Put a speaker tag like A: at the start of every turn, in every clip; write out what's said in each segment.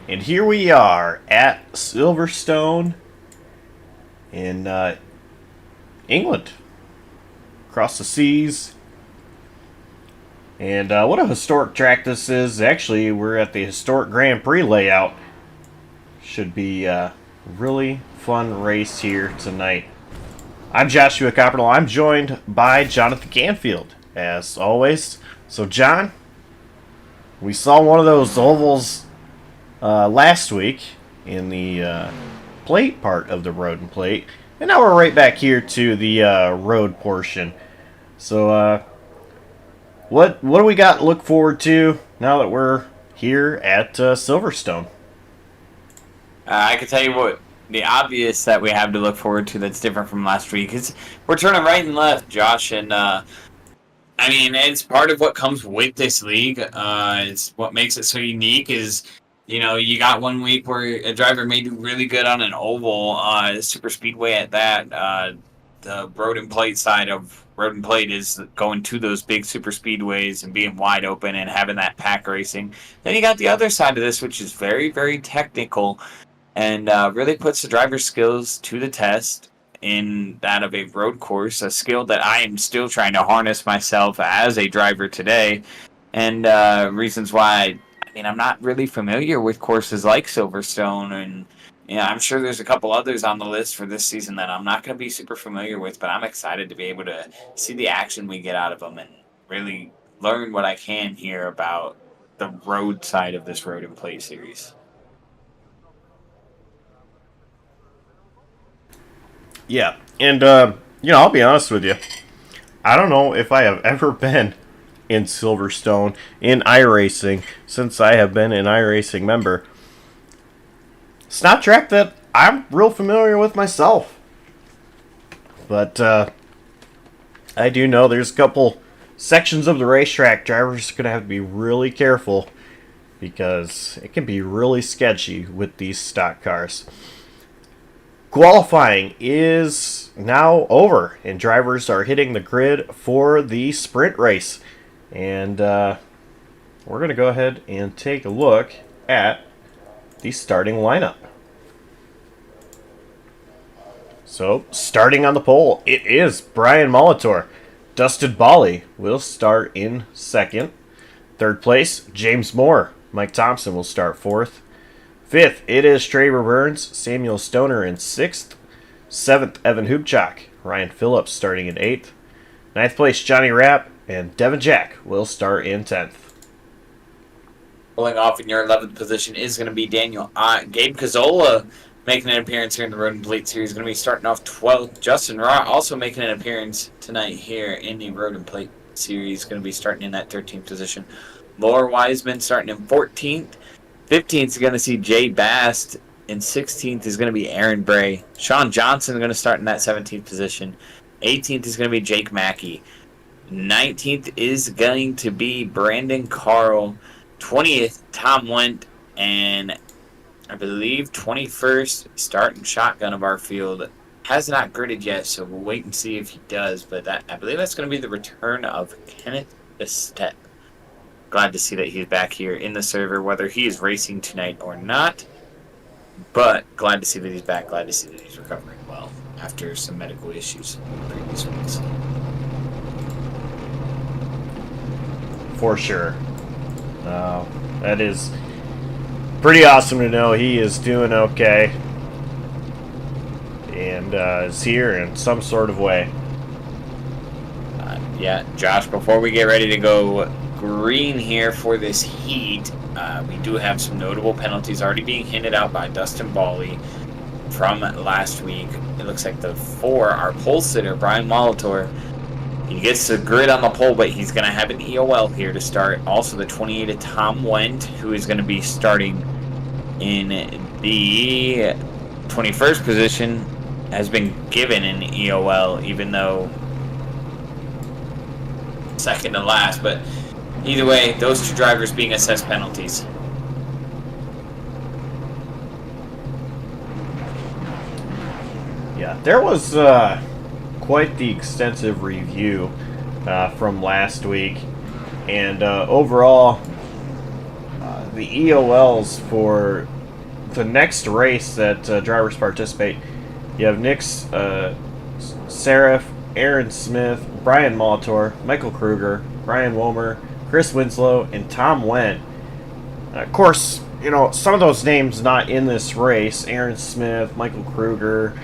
A: And here we are at Silverstone in England, across the seas. And what a historic track this is. Actually, we're at the historic Grand Prix layout. Should be a really fun race here tonight. I'm Joshua Coppernoll. I'm joined by Jonathan Canfield, as always. So, John, we saw one of those ovals last week in the plate part of the road and plate, and now we're right back here to the road portion. So, what do we got to look forward to now that we're here at Silverstone?
B: I can tell you what the obvious that we have to look forward to that's different from last week is we're turning right and left, Josh, and I mean it's part of what comes with this league. It's what makes it so unique is you got one week where a driver may do really good on an oval, super speedway at that. The road and plate side of road and plate is going to those big super speedways and being wide open and having that pack racing. Then you got the other side of this, which is very, very technical and really puts the driver's skills to the test in that of a road course, a skill that I am still trying to harness myself as a driver today, and reasons why. I mean, I'm not really familiar with courses like Silverstone, and I'm sure there's a couple others on the list for this season that I'm not going to be super familiar with, but I'm excited to be able to see the action we get out of them and really learn what I can here about the road side of this road and play series.
A: Yeah, and I'll be honest with you. I don't know if I have ever been in Silverstone in iRacing since I have been an iRacing member. It's not a track that I'm real familiar with myself, but I do know there's a couple sections of the racetrack drivers are going to have to be really careful because it can be really sketchy with these stock cars. Qualifying is now over, and drivers are hitting the grid for the sprint race. And we're going to go ahead and take a look at the starting lineup. So, starting on the pole, it is Brian Molitor. Dustin Bally will start in second. Third place, James Moore. Mike Thompson will start fourth. Fifth, it is Traver Burns, Samuel Stoner in sixth. Seventh, Evan Hubchak, Ryan Phillips starting in eighth. Ninth place, Johnny Rapp, and Devin Jack will start in 10th.
B: Pulling off in your 11th position is going to be Gabe Cazzola making an appearance here in the Road and Plate Series. Going to be starting off 12th. Justin Raw also making an appearance tonight here in the Road and Plate Series. Going to be starting in that 13th position. Laura Wiseman starting in 14th. 15th is going to see Jay Bast. And 16th is going to be Aaron Bray. Sean Johnson is going to start in that 17th position. 18th is going to be Jake Mackey. 19th is going to be Brandon Carl. 20th, Tom Wendt. And I believe 21st, starting shotgun of our field. Has not gridded yet, so we'll wait and see if he does. But I believe that's going to be the return of Kenneth Estep. Glad to see that he's back here in the server, whether he is racing tonight or not. But glad to see that he's back. Glad to see that he's recovering well after some medical issues in the previous weeks.
A: For sure. That is pretty awesome to know he is doing okay and is here in some sort of way.
B: Yeah, Josh, before we get ready to go green here for this heat, we do have some notable penalties already being handed out by Dustin Bally from last week. It looks like the 4, our pole sitter, Brian Molitor, he gets the grid on the pole, but he's going to have an EOL here to start. Also, the 28 of Tom Wendt, who is going to be starting in the 21st position, has been given an EOL, even though second to last. But either way, those two drivers being assessed penalties.
A: Yeah, there was quite the extensive review from last week, and overall, the EOLs for the next race that drivers participate, you have Nick Seraph, Aaron Smith, Brian Molitor, Michael Kruger, Brian Womer, Chris Winslow, and Tom Wendt. Of course, you know, some of those names not in this race. Aaron Smith, Michael Kruger,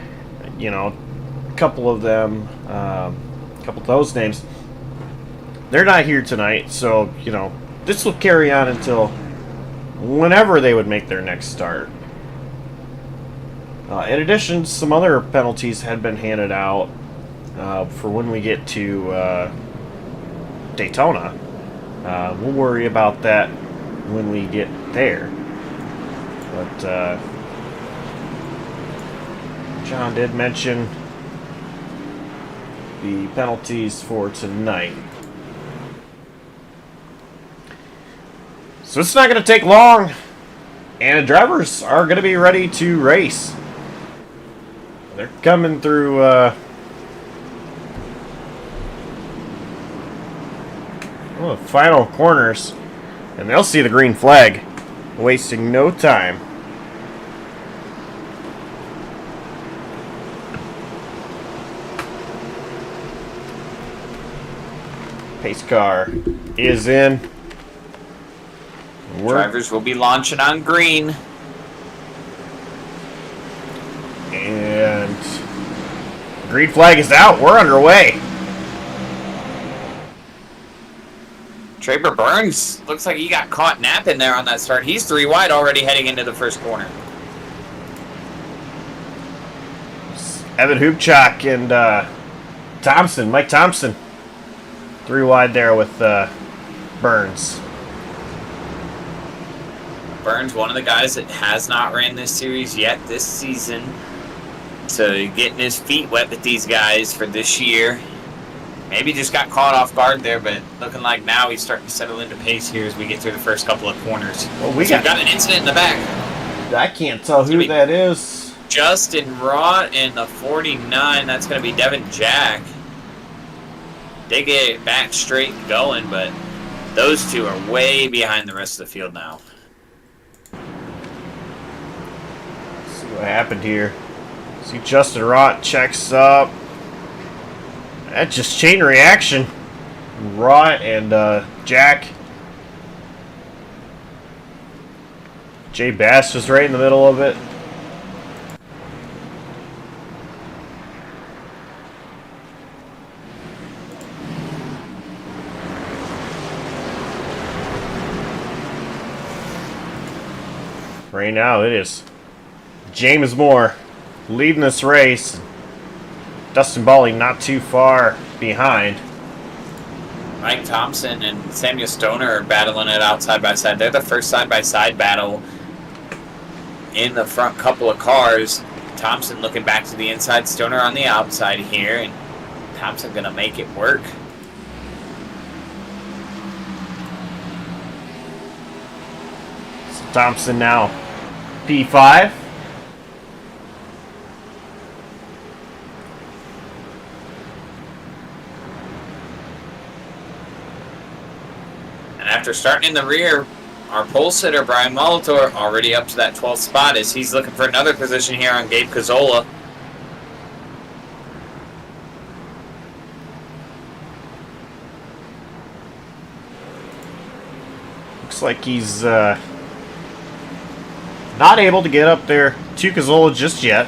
A: you know, a couple of them, a couple of those names, they're not here tonight. So, you know, this will carry on until whenever they would make their next start. In addition, some other penalties had been handed out for when we get to Daytona. We'll worry about that when we get there. But John did mention the penalties for tonight. So it's not going to take long, and the drivers are going to be ready to race. They're coming through the final corners, and they'll see the green flag, wasting no time. Pace car is in.
B: Drivers will be launching on green.
A: And green flag is out. We're underway.
B: Traber Burns looks like he got caught napping there on that start. He's 3 wide already heading into the first corner.
A: Evan Hoopchak and Mike Thompson, 3 wide there with Burns.
B: Burns, one of the guys that has not ran this series yet this season. So getting his feet wet with these guys for this year. Maybe just got caught off guard there, but looking like now he's starting to settle into pace here as we get through the first couple of corners.
A: Well,
B: we've got an incident in the back.
A: I can't tell who that is.
B: Justin Rott in the 49. That's going to be Devin Jack. They get it back straight and going, but those two are way behind the rest of the field now.
A: Let's see what happened here. See Justin Rott checks up. That's just chain reaction. Rott and Jack. Jay Bass was right in the middle of it. Right now it is James Moore leading this race. Dustin Bally not too far behind.
B: Mike Thompson and Samuel Stoner are battling it out side by side. They're the first side-by-side battle in the front couple of cars. Thompson looking back to the inside, Stoner on the outside here, and Thompson going to make it work.
A: So Thompson now P5.
B: And after starting in the rear, our pole sitter, Brian Molitor, already up to that 12th spot as he's looking for another position here on Gabe Cazzola.
A: Looks like he's not able to get up there to Cazzola just yet.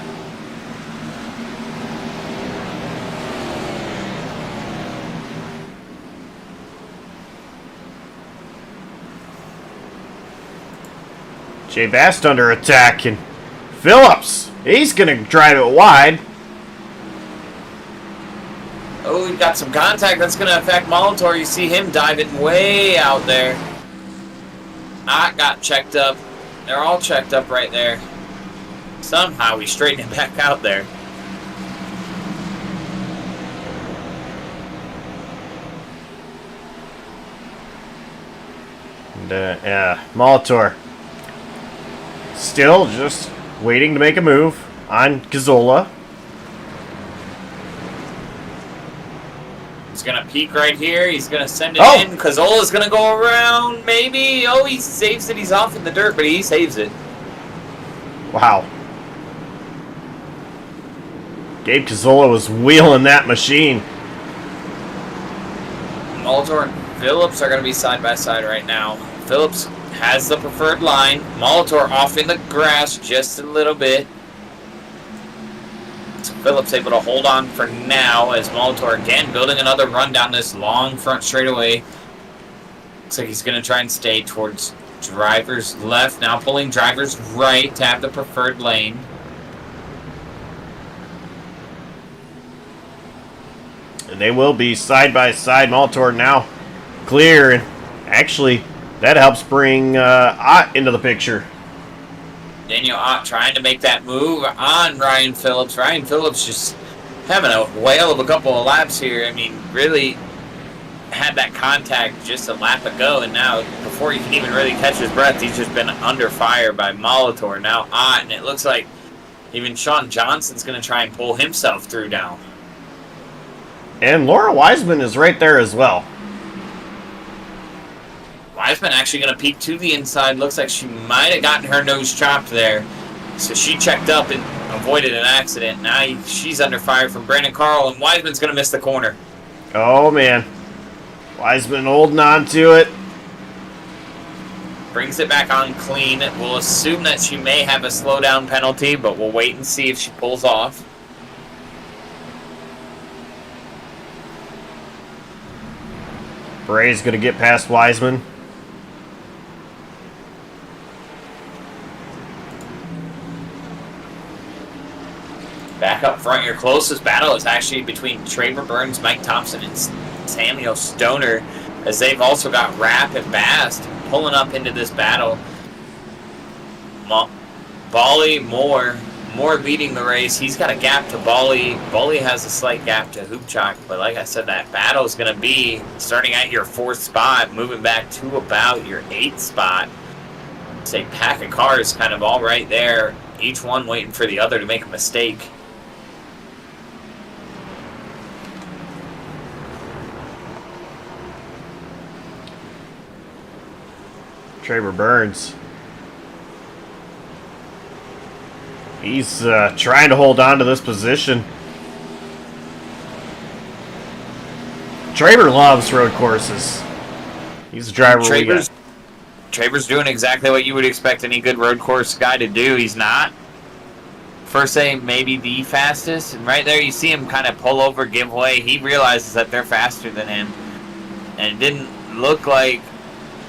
A: Jay Bast under attack, and Phillips, he's going to drive it wide.
B: Oh, we've got some contact that's going to affect Molitor. You see him diving way out there. Not got checked up. They're all checked up right there. Somehow we straightened it back out there.
A: And, Molitor still just waiting to make a move on Cazzola.
B: He's going to peek right here. He's going to send it in. Cazzola's going to go around, maybe. Oh, he saves it. He's off in the dirt, but he saves it.
A: Wow. Gabe Cazzola was wheeling that machine.
B: Molitor and Phillips are going to be side by side right now. Phillips has the preferred line. Molitor off in the grass just a little bit. So Phillips able to hold on for now as Molitor again building another run down this long front straightaway. Looks like he's going to try and stay towards driver's left. Now pulling driver's right to have the preferred lane.
A: And they will be side by side. Molitor now clear. And actually, that helps bring Ott into the picture.
B: Daniel Ott trying to make that move on Ryan Phillips. Ryan Phillips just having a whale of a couple of laps here. I mean, really had that contact just a lap ago, and now before he can even really catch his breath, he's just been under fire by Molitor. Now Ott, and it looks like even Sean Johnson's going to try and pull himself through now.
A: And Laura Wiseman is right there as well.
B: Wiseman actually going to peek to the inside. Looks like she might have gotten her nose chopped there. So she checked up and avoided an accident. Now she's under fire from Brandon Carl, and Wiseman's going to miss the corner.
A: Oh, man. Wiseman holding on to it.
B: Brings it back on clean. We'll assume that she may have a slowdown penalty, but we'll wait and see if she pulls off.
A: Bray's going to get past Wiseman.
B: Back up front, your closest battle is actually between Traver Burns, Mike Thompson, and Samuel Stoner, as they've also got Rapp and Bast pulling up into this battle. Bali Moore leading the race. He's got a gap to Bali. Bali has a slight gap to Hoopchak, but like I said, that battle is going to be starting at your 4th spot, moving back to about your 8th spot. It's a pack of cars kind of all right there, each one waiting for the other to make a mistake.
A: Traver Burns. He's trying to hold on to this position. Traver loves road courses. He's a driver.
B: Traver's doing exactly what you would expect any good road course guy to do. He's not, first say, maybe the fastest. And right there you see him kind of pull over, give way. He realizes that they're faster than him. And it didn't look like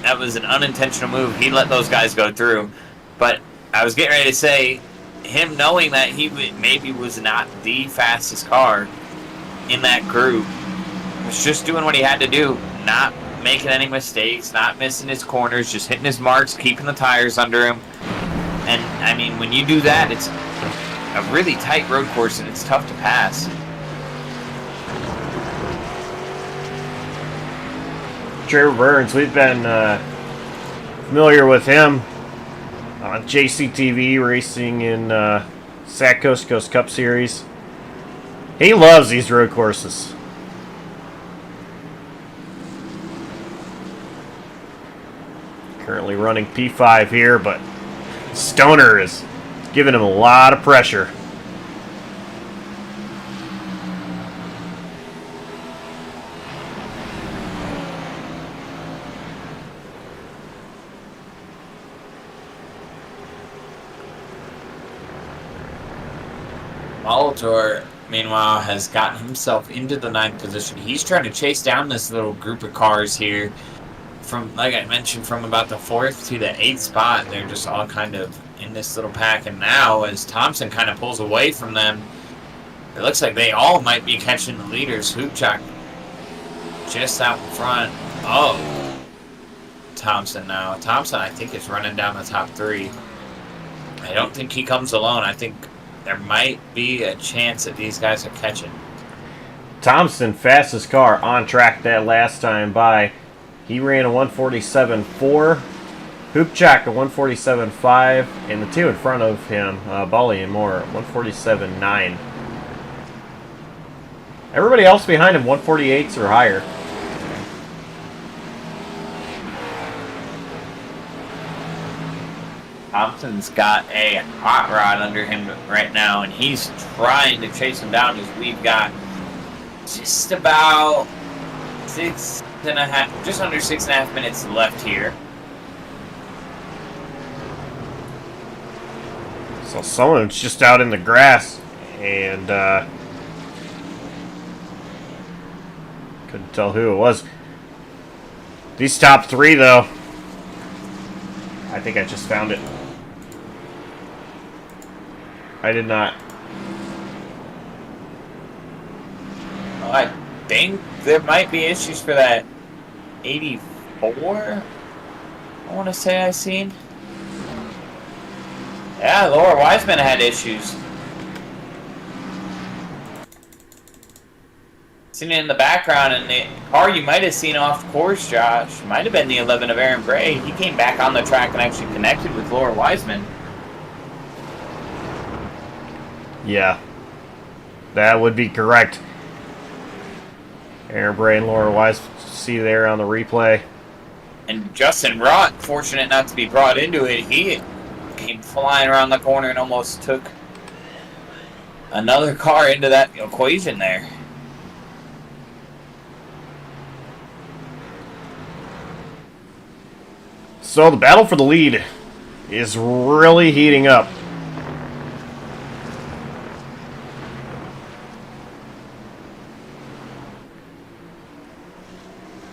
B: that was an unintentional move. He let those guys go through. But I was getting ready to say, him knowing that he maybe was not the fastest car in that group, was just doing what he had to do, not making any mistakes, not missing his corners, just hitting his marks, keeping the tires under him. And, I mean, when you do that, it's a really tight road course and it's tough to pass.
A: Traver Burns, we've been familiar with him on JCTV racing in SAC Coast to Coast Cup Series. He loves these road courses. Currently running P5 here, but Stoner is giving him a lot of pressure.
B: Molitor, meanwhile, has gotten himself into the 9th position. He's trying to chase down this little group of cars here from, like I mentioned, from about the 4th to the 8th spot. They're just all kind of in this little pack. And now, as Thompson kind of pulls away from them, it looks like they all might be catching the leaders. Hoopchak just out in front. Oh, Thompson now. Thompson, I think, is running down the top 3. I don't think he comes alone. I think there might be a chance that these guys are catching.
A: Thompson, fastest car on track that last time by. He ran a 147.4. Hoopchak a 147.5. And the two in front of him, Bali and Moore, 147.9. Everybody else behind him, 148s or higher.
B: Thompson's got a hot rod under him right now, and he's trying to chase him down as we've got just about 6.5, just under 6.5 minutes left here.
A: So someone's just out in the grass, and couldn't tell who it was. These top three, though. I think I just found it. I did not.
B: Well, I think there might be issues for that 84. I want to say I seen. Yeah, Laura Wiseman had issues. Seen it in the background, and the car you might have seen off course, Josh, might have been the 11 of Aaron Bray. He came back on the track and actually connected with Laura Wiseman.
A: Yeah, that would be correct. Aaron Bray and Laura Wise, see there on the replay.
B: And Justin Rott, fortunate not to be brought into it, he came flying around the corner and almost took another car into that equation there.
A: So the battle for the lead is really heating up.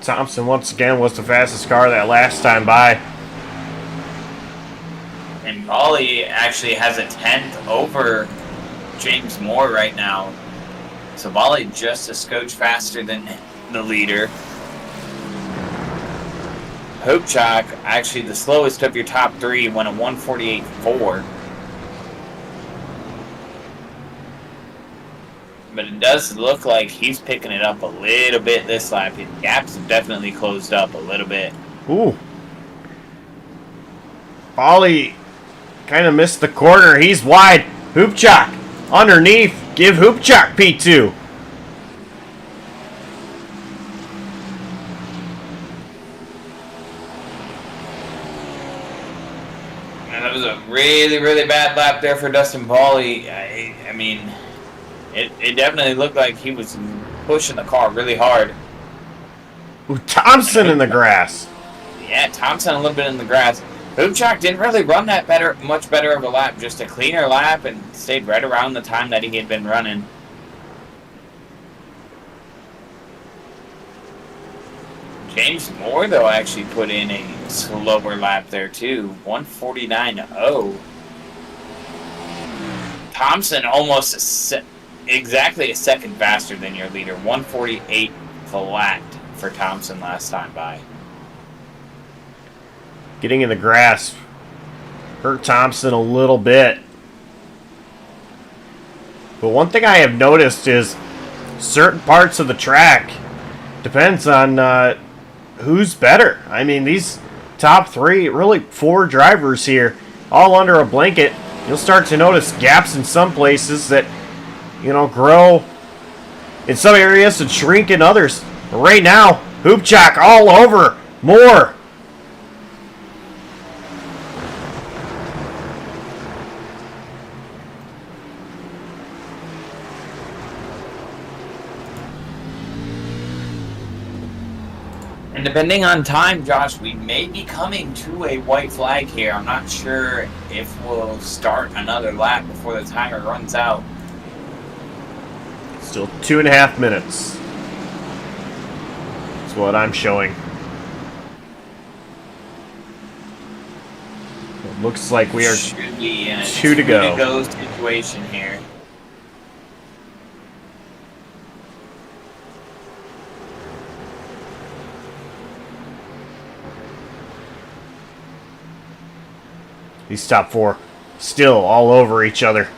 A: Thompson once again was the fastest car that last time by.
B: And Polly actually has a 10th over James Moore right now. So Polly just a scotch faster than the leader. Hopechock, actually the slowest of your top three, went a 148.4. But it does look like he's picking it up a little bit this lap. His gaps have definitely closed up a little bit.
A: Ooh. Ollie kind of missed the corner. He's wide. Hoopchak underneath. Give Hoopchak P2.
B: And that was a really, really bad lap there for Dustin Pauly. I mean, it definitely looked like he was pushing the car really hard.
A: Ooh, Thompson in the grass.
B: Yeah, Thompson a little bit in the grass. Hoopchak didn't really run that much better of a lap, just a cleaner lap, and stayed right around the time that he had been running. James Moore, though, actually put in a slower lap there, too. 149.0. Thompson almost exactly a second faster than your leader. 148 flat for Thompson last time by.
A: Getting in the grass hurt Thompson a little bit. But one thing I have noticed is certain parts of the track depends on who's better. I mean, these top three, really four drivers here, all under a blanket. You'll start to notice gaps in some places that, grow in some areas and shrink in others. But right now, Hoopchak all over Moore.
B: And depending on time, Josh, we may be coming to a white flag here. I'm not sure if we'll start another lap before the timer runs out.
A: Still 2.5 minutes. That's what I'm showing. It looks like we are
B: Should be in a
A: two to go
B: situation here.
A: These top four still all over each other.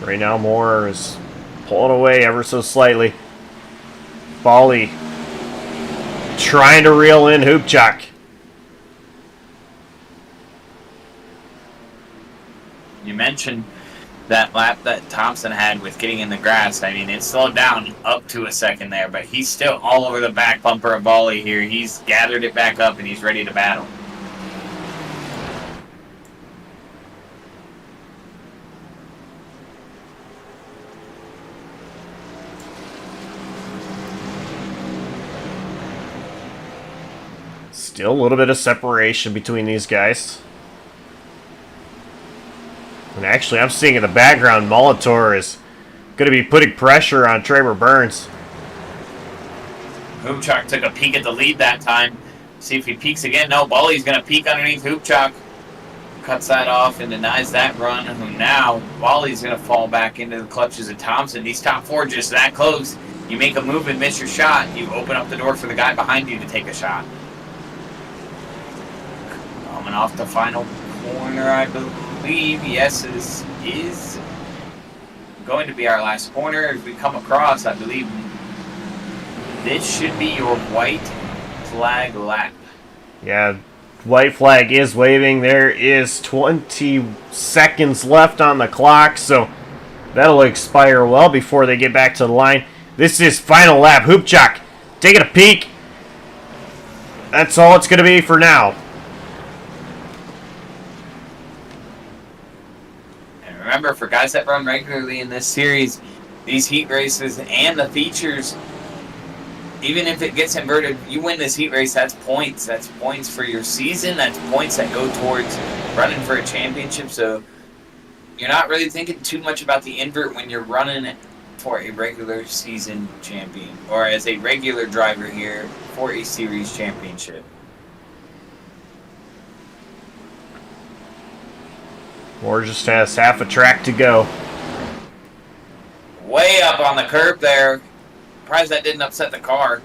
A: Right now, Moore is pulling away ever so slightly. Bali trying to reel in Hoopchak.
B: You mentioned that lap that Thompson had with getting in the grass. I mean, it slowed down up to a second there, but he's still all over the back bumper of Bali here. He's gathered it back up, and he's ready to battle.
A: Still a little bit of separation between these guys. And actually, I'm seeing in the background, Molitor is going to be putting pressure on Trevor Burns.
B: Hoopchak took a peek at the lead that time. See if he peeks again. No, Bali's going to peek underneath Hoopchak. Cuts that off and denies that run. Who now, Bali's going to fall back into the clutches of Thompson. These top four just that close. You make a move and miss your shot, you open up the door for the guy behind you to take a shot. Coming off the final corner, I believe. Yes, this is going to be our last corner. As we come across, I believe this should be your white flag lap.
A: Yeah, white flag is waving. There is 20 seconds left on the clock, so that'll expire well before they get back to the line. This is final lap. Hoopchak taking a peek. That's all it's going to be for now.
B: And remember, for guys that run regularly in this series, these heat races and the features, even if it gets inverted, you win this heat race, that's points. That's points for your season. That's points that go towards running for a championship. So you're not really thinking too much about the invert when you're running for a regular season champion, or as a regular driver here for a series championship.
A: Moore just has half a track to go.
B: Way up on the curb there. Surprised that didn't upset the car.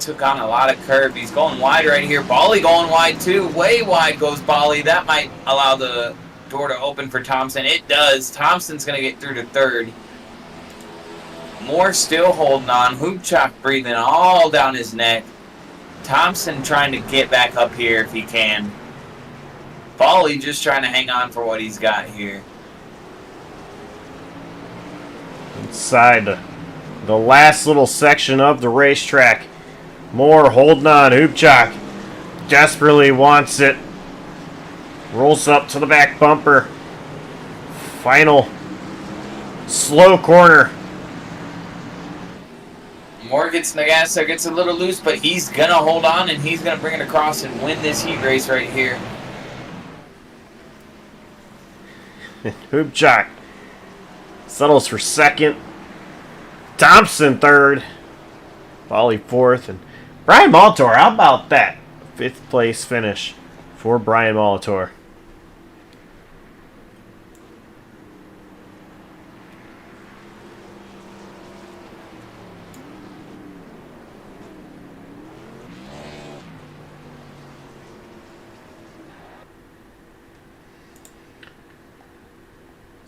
B: Took on a lot of curb. He's going wide right here. Bali going wide too. Way wide goes Bali. That might allow the door to open for Thompson. It does. Thompson's going to get through to third. Moore still holding on. Hoopchak breathing all down his neck. Thompson trying to get back up here if he can. Bali just trying to hang on for what he's got here.
A: Inside the last little section of the racetrack. Moore holding on. Hoopchak desperately wants it. Rolls up to the back bumper. Final slow corner.
B: Moore gets in the gas there, gets a little loose, but he's going to hold on and he's going to bring it across and win this heat race right here.
A: Hoopchak settles for second. Thompson third. Bali fourth. And Brian Molitor, how about that? Fifth place finish for Brian Molitor.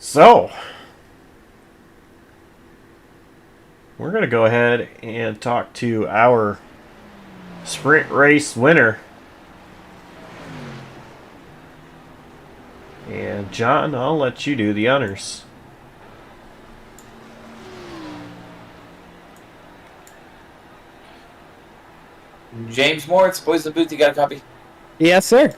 A: So, we're going to go ahead and talk to our sprint race winner. And John, I'll let you do the honors.
B: James Moritz, boys in the booth, you got a copy?
C: Yes, sir.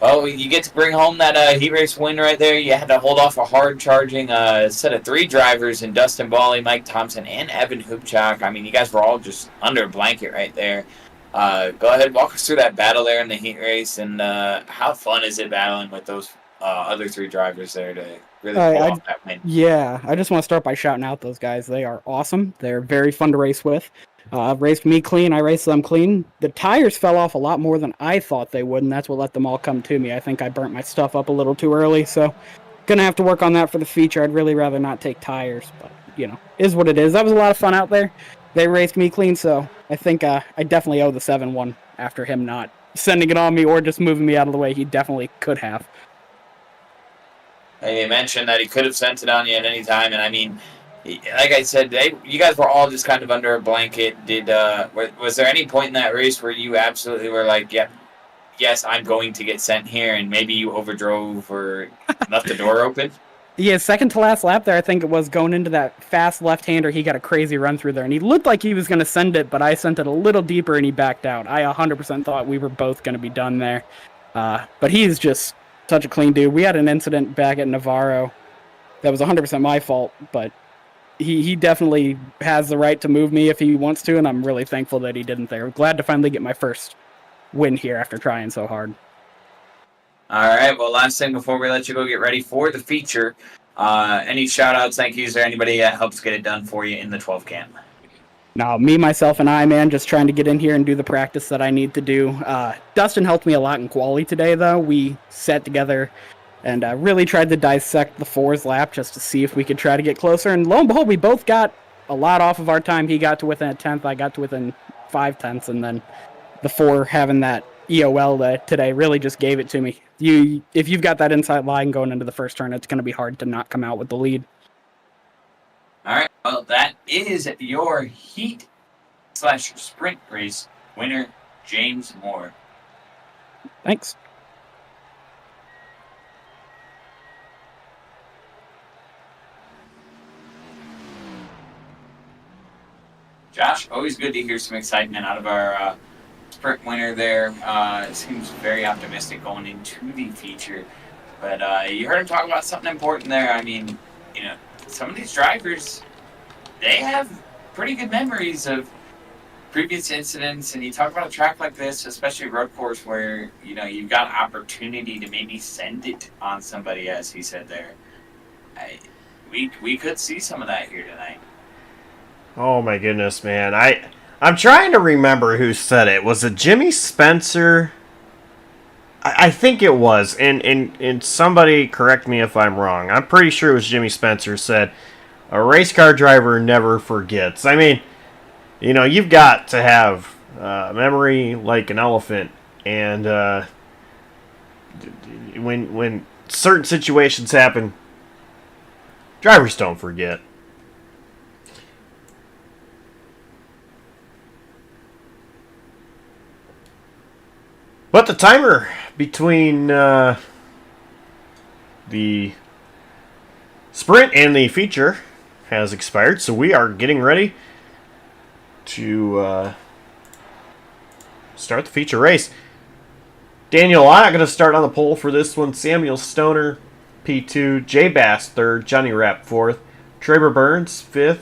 B: Oh, you get to bring home that heat race win right there. You had to hold off a hard-charging set of three drivers in Dustin Bali, Mike Thompson, and Evan Hoopchak. I mean, you guys were all just under a blanket right there. Go ahead, walk us through that battle there in the heat race, and how fun is it battling with those other three drivers there to really pull off that win?
C: Yeah, I just want to start by shouting out those guys. They are awesome. They're very fun to race with. Raced me clean, I raced them clean. The tires fell off a lot more than I thought they would, and that's what let them all come to me. I think I burnt my stuff up a little too early, so gonna have to work on that for the feature. I'd really rather not take tires, but, you know, is what it is. That was a lot of fun out there. They raced me clean, so I think I definitely owe the 7-1 after him not sending it on me or just moving me out of the way. He definitely could have.
B: He mentioned that he could have sent it on you at any time, and I mean, like I said, you guys were all just kind of under a blanket. Was there any point in that race where you absolutely were like, yep, yes, I'm going to get sent here, and maybe you overdrove or left the door open?
C: Yeah, second to last lap there, I think it was going into that fast left-hander. He got a crazy run through there, and he looked like he was going to send it, but I sent it a little deeper, and he backed out. I 100% thought we were both going to be done there. But he's just such a clean dude. We had an incident back at Navarro that was 100% my fault, but he definitely has the right to move me if he wants to, and I'm really thankful that he didn't there. Glad to finally get my first win here after trying so hard.
B: All right. Well, last thing before we let you go get ready for the feature, any shout outs, thank yous, or anybody that helps get it done for you in the 12 cam?
C: No, me, myself, and I, man, just trying to get in here and do the practice that I need to do. Dustin helped me a lot in quali today, though. We sat together and really tried to dissect the 4's lap just to see if we could try to get closer. And lo and behold, we both got a lot off of our time. He got to within a tenth, I got to within 5/10, and then the 4 having that EOL today really just gave it to me. If you've got that inside line going into the first turn, it's going to be hard to not come out with the lead.
B: All right. Well, that is your heat/sprint race winner, James Moore.
C: Thanks.
B: Josh, always good to hear some excitement out of our sprint winner there. It seems very optimistic going into the feature. But you heard him talk about something important there. I mean, some of these drivers, they have pretty good memories of previous incidents, and you talk about a track like this, especially road course, where you've got an opportunity to maybe send it on somebody, as he said there. We could see some of that here tonight.
A: Oh my goodness, man. I'm trying to remember who said it. Was it Jimmy Spencer? I think it was, and somebody correct me if I'm wrong. I'm pretty sure it was Jimmy Spencer said, a race car driver never forgets. I mean, you've got to have memory like an elephant, and when certain situations happen, drivers don't forget. But the timer between the sprint and the feature has expired, so we are getting ready to start the feature race. Daniel Ott going to start on the pole for this one. Samuel Stoner, P2. Jay Bass, 3rd. Johnny Rapp, 4th. Traver Burns, 5th.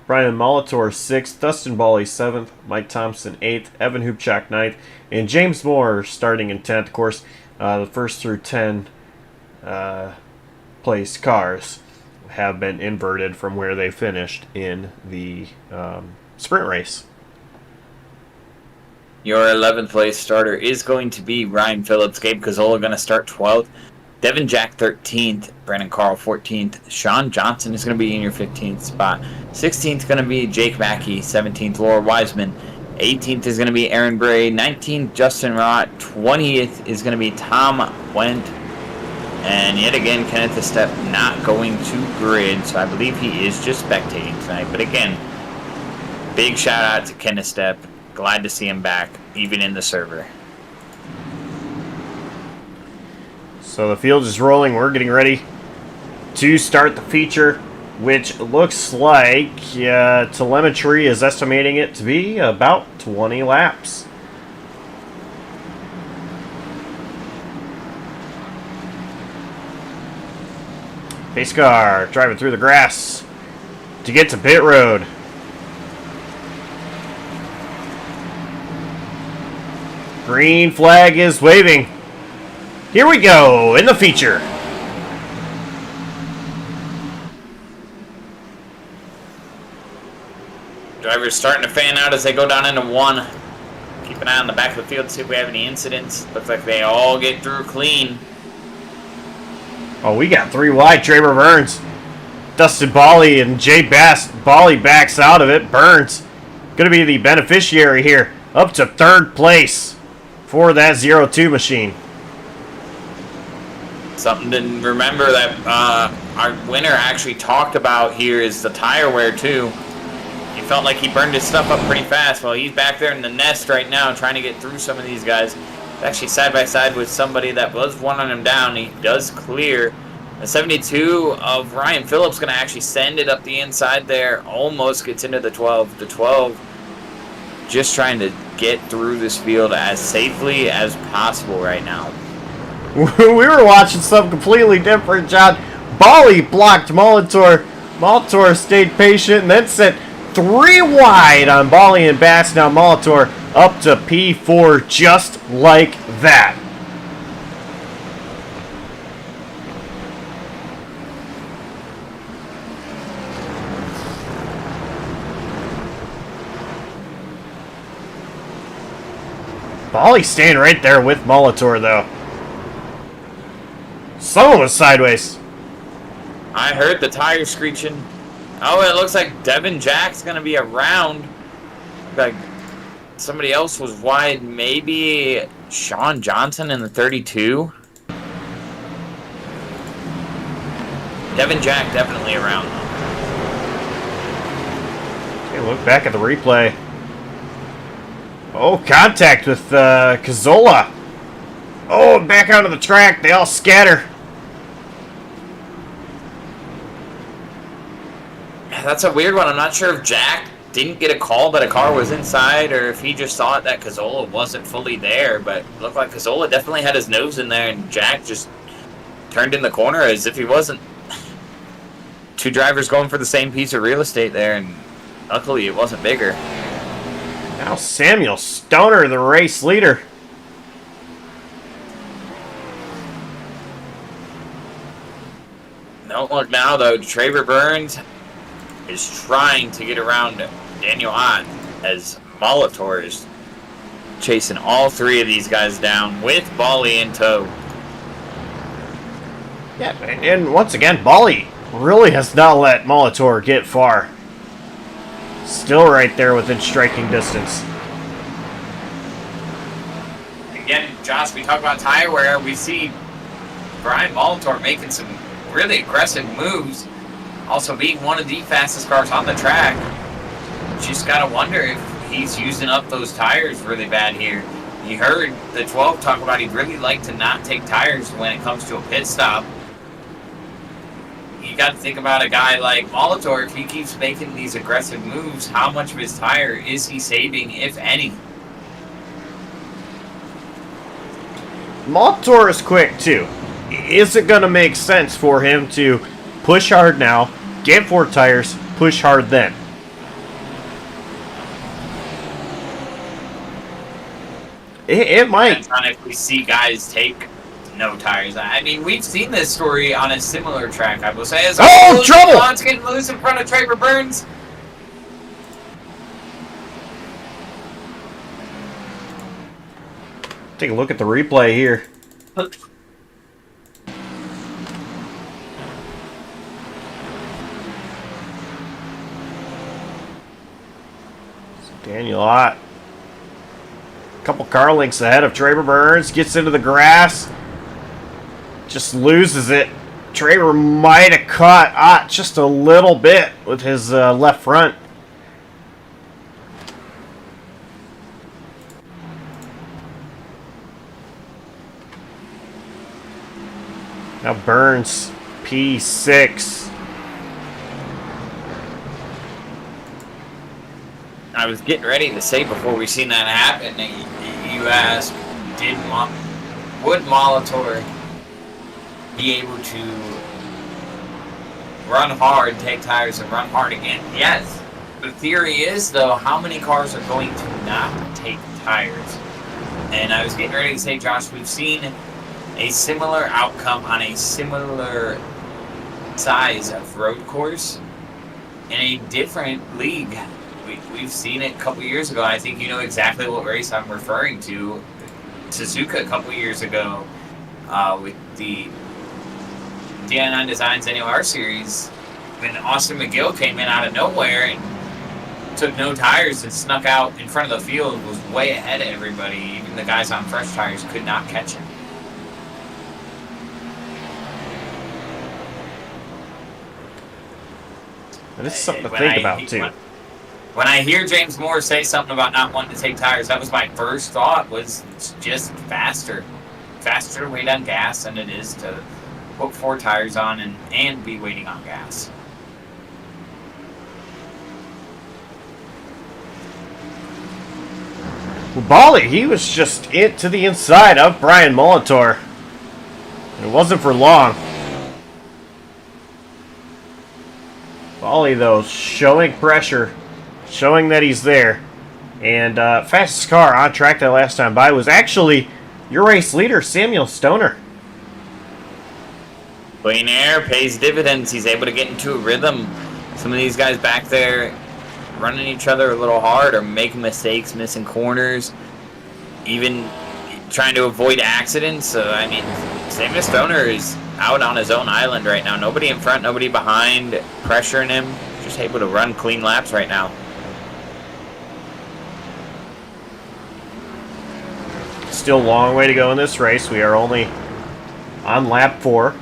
A: Brian Molitor, 6th. Dustin Bally, 7th. Mike Thompson, 8th. Evan Hubchak, 9th. And James Moore starting in 10th. Of course, the first through 10 place cars have been inverted from where they finished in the sprint race.
B: Your 11th place starter is going to be Ryan Phillips. Gabe Cazzola going to start 12th. Devin Jack 13th. Brandon Carl 14th. Sean Johnson is going to be in your 15th spot. 16th going to be Jake Mackey. 17th Laura Wiseman. 18th is going to be Aaron Bray. 19th Justin Rott. 20th is going to be Tom Wendt. And yet again, Kenneth Estep not going to grid, so I believe he is just spectating tonight. But again, big shout out to Kenneth Estep. Glad to see him back, even in the server.
A: So the field is rolling. We're getting ready to start the feature, which looks like telemetry is estimating it to be about 20 laps. Pace car driving through the grass to get to pit road. Green flag is waving. Here we go in the feature.
B: Drivers starting to fan out as they go down into 1. Keep an eye on the back of the field to see if we have any incidents. Looks like they all get through clean.
A: Oh, we got 3 wide. Traver Burns, Dustin Bally, and Jay Bass. Bally backs out of it. Burns going to be the beneficiary here. Up to 3rd place for that 0-2 machine.
B: Something to remember that our winner actually talked about here is the tire wear too. He felt like he burned his stuff up pretty fast. Well, he's back there in the nest right now trying to get through some of these guys. actually side by side with somebody that was running him down. He does clear. The 72 of Ryan Phillips going to actually send it up the inside there. Almost gets into the 12. The 12 just trying to get through this field as safely as possible right now.
A: We were watching something completely different, John. Bali blocked Molitor. Molitor stayed patient and then sent 3 wide on Bali and Bass. Now Molitor up to P4 just like that. Bali staying right there with Molitor, though. Someone was sideways.
B: I heard the tire screeching. Oh, it looks like Devin Jack's going to be around. Like somebody else was wide. Maybe Sean Johnson in the 32. Devin Jack definitely around.
A: Okay, look back at the replay. Oh, contact with Cazzola. Oh, back onto the track. They all scatter.
B: That's a weird one. I'm not sure if Jack didn't get a call that a car was inside or if he just thought that Cazzola wasn't fully there, but it looked like Cazzola definitely had his nose in there and Jack just turned in the corner as if he wasn't. 2 drivers going for the same piece of real estate there, and luckily it wasn't bigger.
A: Now Samuel Stoner, the race leader.
B: Don't look now, though. Traver Burns is trying to get around Daniel Ott as Molitor is chasing all 3 of these guys down with Bali in tow.
A: Yeah, and once again, Bali really has not let Molitor get far. Still right there within striking distance.
B: Again, Josh, we talk about tire wear. We see Brian Molitor making some really aggressive moves. Also being one of the fastest cars on the track. Just got to wonder if he's using up those tires really bad here. You heard the 12 talk about he'd really like to not take tires when it comes to a pit stop. You got to think about a guy like Molitor. If he keeps making these aggressive moves, how much of his tire is he saving, if any?
A: Molitor is quick too. Is it going to make sense for him to push hard now, get 4 tires, push hard then? It might.
B: Depends on if we see guys take no tires. I mean, we've seen this story on a similar track, I will say. As
A: trouble!
B: John's getting loose in front of Traver Burns.
A: Take a look at the replay here. Daniel Ott. Couple car lengths ahead of Traver Burns. Gets into the grass. Just loses it. Traver might have caught Ott just a little bit with his left front. Now Burns, P6.
B: I was getting ready to say before we seen that happen, you asked, would Molitor be able to run hard, take tires, and run hard again? Yes. The theory is, though, how many cars are going to not take tires? And I was getting ready to say, Josh, we've seen a similar outcome on a similar size of road course in a different league. We've seen it a couple years ago. I think you know exactly what race I'm referring to. Suzuka a couple years ago with the DI9 Designs NUR series when Austin McGill came in out of nowhere and took no tires and snuck out in front of the field, was way ahead of everybody. Even the guys on fresh tires could not catch him.
A: And this is something to think about, too.
B: When I hear James Moore say something about not wanting to take tires, that was my first thought, was it's just faster. Faster to wait on gas than it is to put 4 tires on and be waiting on gas.
A: Well, Bali, he was just to the inside of Brian Molitor. It wasn't for long. Bali, though, showing pressure, showing that he's there. And fastest car on track that last time by was actually your race leader, Samuel Stoner.
B: Clean air pays dividends. He's able to get into a rhythm. Some of these guys back there running each other a little hard or making mistakes, missing corners, even trying to avoid accidents. So, I mean, Samuel Stoner is out on his own island right now. Nobody in front, nobody behind, pressuring him. Just able to run clean laps right now.
A: Still a long way to go in this race. We are only on lap 4.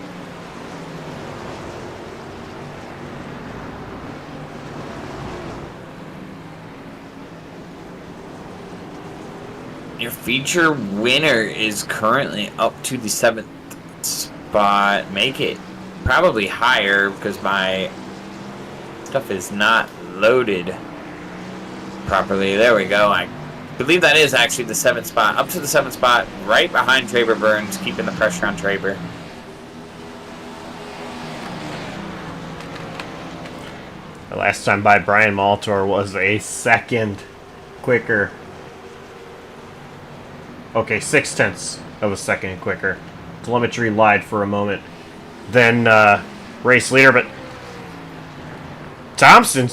B: Your feature winner is currently up to the 7th spot. Make it probably higher because my stuff is not loaded properly. There we go. I believe that is actually the 7th spot. Up to the 7th spot, right behind Traber Burns, keeping the pressure on Traber.
A: The last time by Brian Molitor was a second quicker. Okay, 0.6 of a second quicker. Telemetry lied for a moment. Then race leader, but Thompson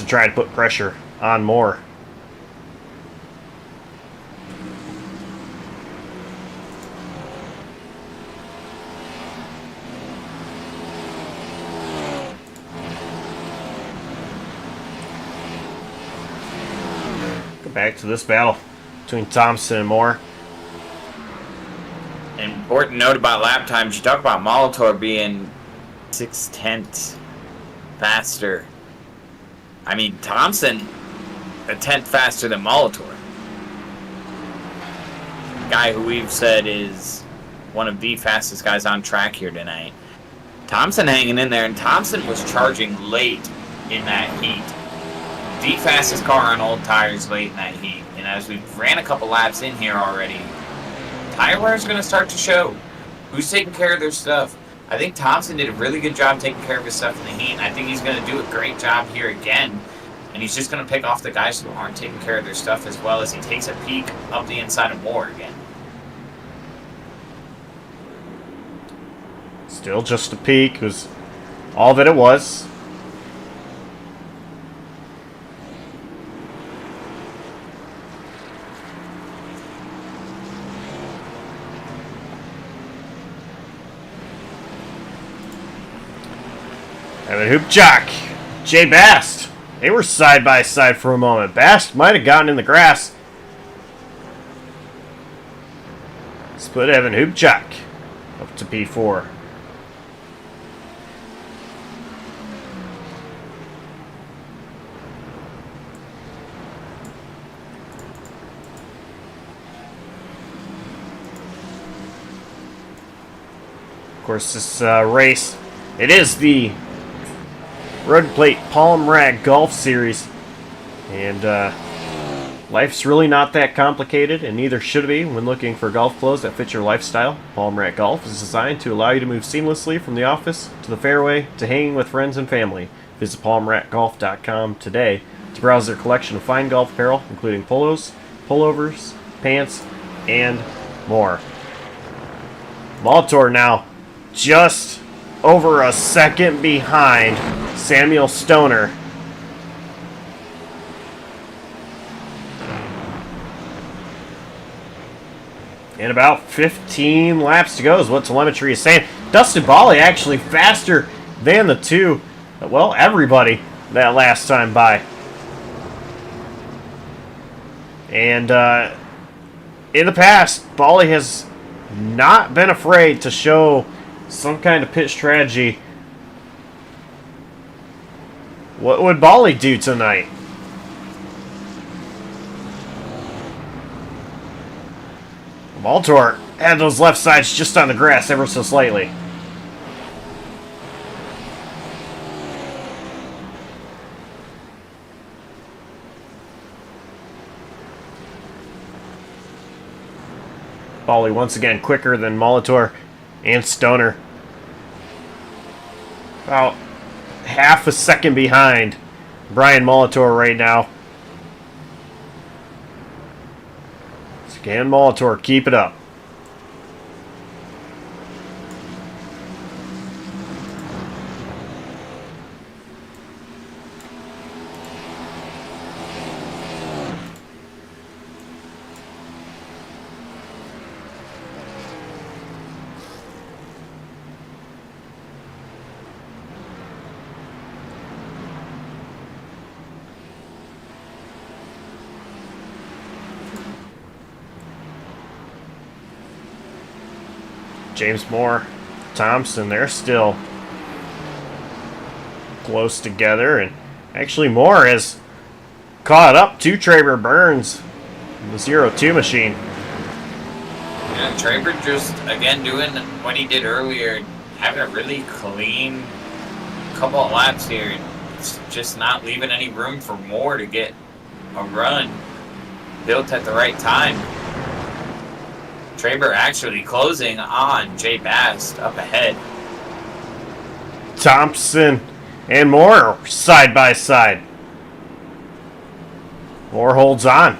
A: tried to put pressure on Moore. Go back to this battle between Thompson and Moore.
B: Important note about lap times. You talk about Molitor being 0.6 faster. I mean, Thompson, a 10th faster than Molitor. Guy who we've said is one of the fastest guys on track here tonight. Thompson hanging in there, and Thompson was charging late in that heat. The fastest car on old tires late in that heat. And as we ran a couple laps in here already, tire wear is going to start to show. Who's taking care of their stuff? I think Thompson did a really good job taking care of his stuff in the heat. And I think he's going to do a great job here again. And he's just going to pick off the guys who aren't taking care of their stuff, as well as he takes a peek up the inside of Moore again.
A: Still just a peek was all that it was. Evan Hoopjock, Jay Bast. They were side by side for a moment. Bast might have gotten in the grass. Split Evan Hoopjock up to P4. Of course, this race, it is the Road Plate Palm Rag Golf Series, and life's really not that complicated, and neither should it be when looking for golf clothes that fit your lifestyle. Palm Rag Golf is designed to allow you to move seamlessly from the office to the fairway to hanging with friends and family. Visit palmrackgolf.com today to browse their collection of fine golf apparel, including polos, pullovers, pants, and more. Molitor now just over a second behind Samuel Stoner. And about 15 laps to go is what telemetry is saying. Dustin Bali actually faster than the two, well, everybody that last time by. And in the past, Bali has not been afraid to show some kind of pit strategy. What would Bali do tonight? Molitor had those left sides just on the grass ever so slightly. Bolly once again quicker than Molitor and Stoner. About half a second behind Brian Molitor right now. Again, Molitor, keep it up. James Moore, Thompson, they're still close together. And actually Moore has caught up to Traber Burns, the 0-2 machine.
B: Yeah, Traber just, again, doing what he did earlier, having a really clean couple of laps here. It's just not leaving any room for Moore to get a run built at the right time. Traber actually closing on Jay Bast up ahead.
A: Thompson and Moore side by side. Moore holds on.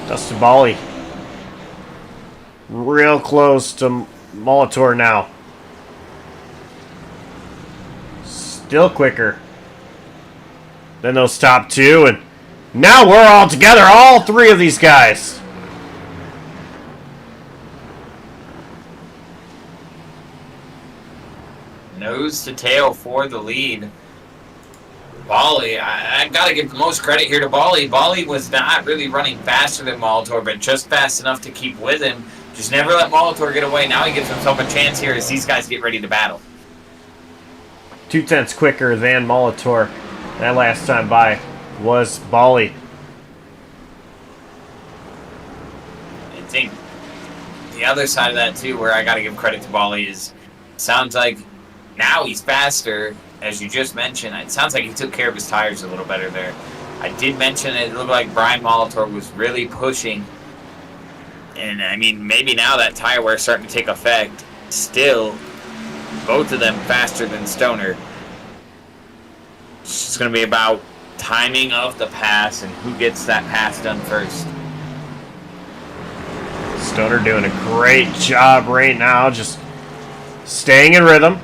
A: Dustin Bolly real close to Molitor now. Still quicker than those top two, and now we're all together, all three of these guys.
B: Nose to tail for the lead. Bolly, I got to give the most credit here to Bolly. Bolly was not really running faster than Molitor, but just fast enough to keep with him. Just never let Molitor get away. Now he gives himself a chance here as these guys get ready to battle.
A: 2/10 quicker than Molitor. That last time by was Bolly.
B: I think the other side of that too, where I got to give credit to Bolly, is sounds like now he's faster, as you just mentioned. It sounds like he took care of his tires a little better there. I did mention it looked like Brian Molitor was really pushing, and I mean maybe now that tire wear is starting to take effect. Still, both of them faster than Stoner. It's just going to be about timing of the pass and who gets that pass done first.
A: Stoner doing a great job right now, just staying in rhythm.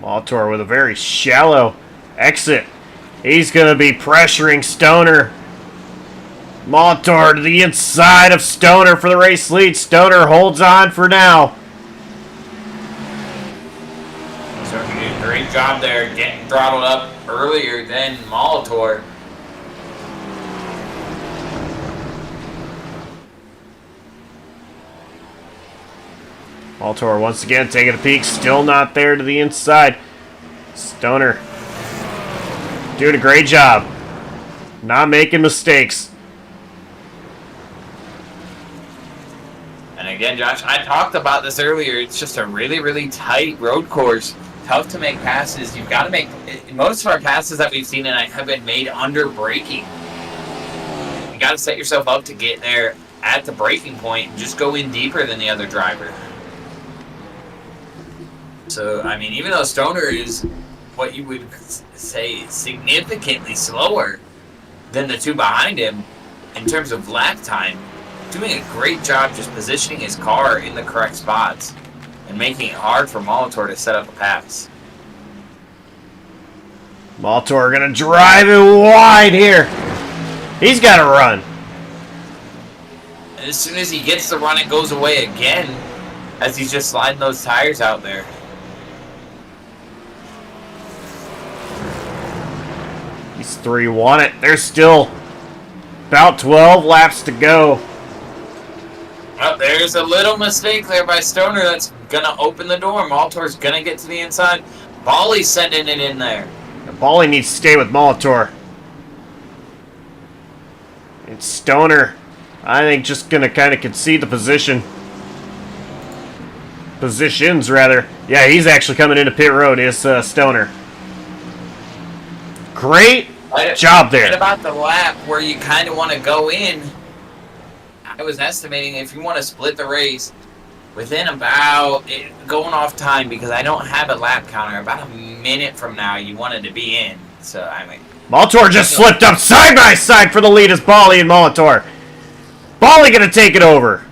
A: Molitor with a very shallow exit. He's going to be pressuring Stoner. Molitor to the inside of Stoner for the race lead. Stoner holds on for now.
B: Stoner did a great job there getting throttled up earlier than Molitor.
A: Molitor once again taking a peek. Still not there to the inside. Stoner doing a great job. Not making mistakes.
B: And again, Josh, I talked about this earlier. It's just a really, really tight road course. Tough to make passes. You've got to make... Most of our passes that we've seen tonight have been made under braking. You got to set yourself up to get there at the braking point and just go in deeper than the other driver. So, I mean, even though Stoner is what you would say significantly slower than the two behind him in terms of lap time, doing a great job just positioning his car in the correct spots and making it hard for Molitor to set up a pass.
A: Molitor gonna drive it wide here. He's got to run.
B: And as soon as he gets the run, it goes away again as he's just sliding those tires out there.
A: These three want it. There's still about 12 laps to go.
B: Well, there's a little mistake there by Stoner that's going to open the door. Molitor's going to get to the inside. Bolly's sending it in there.
A: Bally needs to stay with Molitor. It's Stoner, I think, just going to kind of concede the position. Positions, rather. Yeah, he's actually coming into pit road, is Stoner. Great job there.
B: Right about the lap where you kind of want to go in, I was estimating if you want to split the race within about, going off time because I don't have a lap counter, about a minute from now you wanted to be in. So, I mean...
A: Molitor just slipped up side by side for the lead as Bally and Molitor. Bally gonna take it over.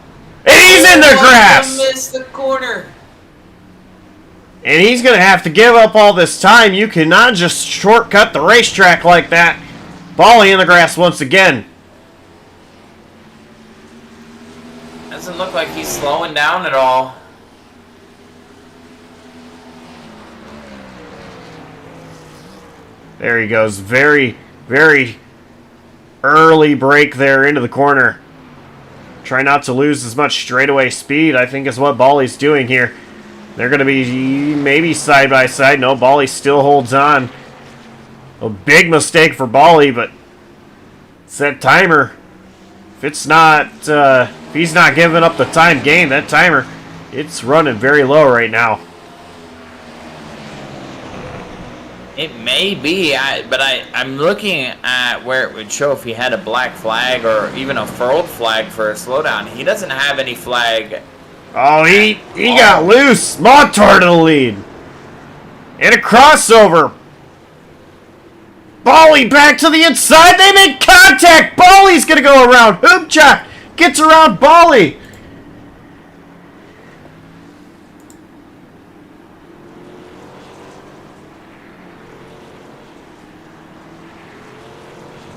A: And he's in the grass!
B: Missed the corner.
A: And he's gonna have to give up all this time. You cannot just shortcut the racetrack like that. Bally in the grass once again.
B: Doesn't look like he's slowing down at all.
A: There he goes. Very, very early break there into the corner. Try not to lose as much straightaway speed, I think, is what Bally's doing here. They're going to be maybe side by side. No, Bally still holds on. A big mistake for Bally, but it's that timer. If it's not, if he's not giving up the time gained, that timer, it's running very low right now.
B: It may be, but I'm looking at where it would show if he had a black flag or even a furled flag for a slowdown. He doesn't have any flag.
A: Oh, he got loose. Molitor to the lead. And a crossover. Bally back to the inside. They make contact. Bally's going to go around. Hoopjack gets around Bally.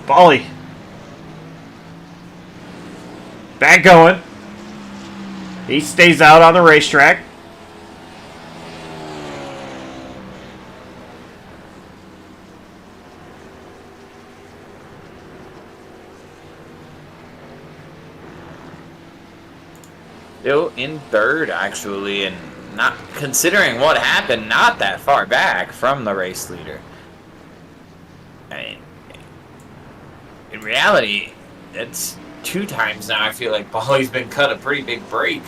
A: Bally. Back going. He stays out on the racetrack.
B: Still in third, actually, and not considering what happened, not that far back from the race leader. I mean, in reality, it's 2 times now I feel like Bally's been cut a pretty big break.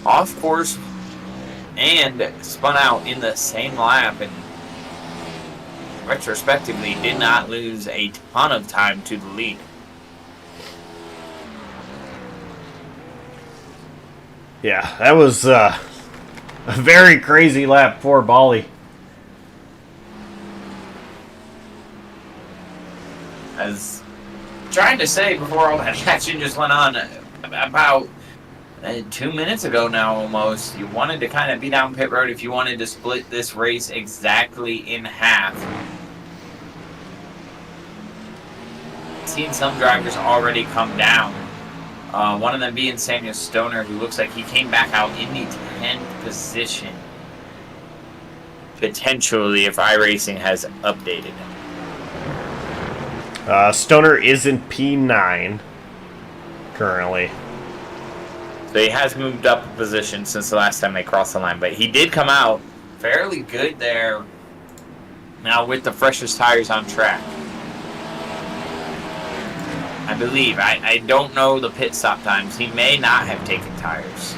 B: Off course and spun out in the same lap and retrospectively did not lose a ton of time to the lead.
A: Yeah, that was a very crazy lap for Bally.
B: As trying to say before all that action just went on, about 2 minutes ago now almost, you wanted to kind of be down pit road if you wanted to split this race exactly in half. Seen some drivers already come down. One of them being Samuel Stoner, who looks like he came back out in the 10th position. Potentially, if iRacing has updated.
A: Stoner is in P9 currently.
B: So he has moved up a position since the last time they crossed the line. But he did come out fairly good there. Now with the freshest tires on track. I believe. I don't know the pit stop times. He may not have taken tires.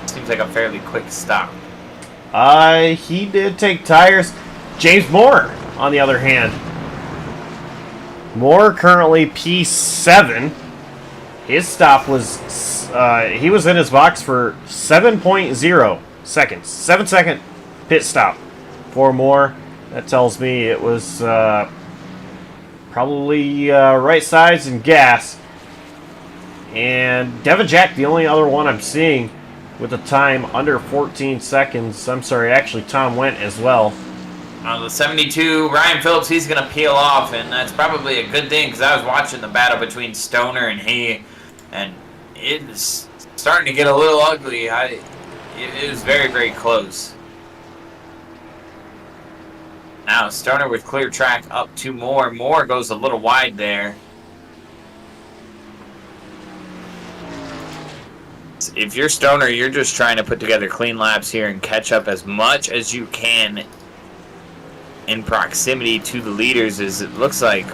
B: Seems like a fairly quick stop.
A: He did take tires. James Moore, on the other hand. Moore currently P7. His stop was, he was in his box for 7.0 seconds. 7-second pit stop for Moore. That tells me it was probably right size and gas. And Devin Jack, the only other one I'm seeing with a time under 14 seconds. I'm sorry, actually Tom Went as well.
B: The 72, Ryan Phillips, he's going to peel off, and that's probably a good thing because I was watching the battle between Stoner and he, and it's starting to get a little ugly. It was very, very close. Now Stoner with clear track up 2 more. Moore goes a little wide there. If you're Stoner, you're just trying to put together clean laps here and catch up as much as you can in proximity to the leaders, as it looks like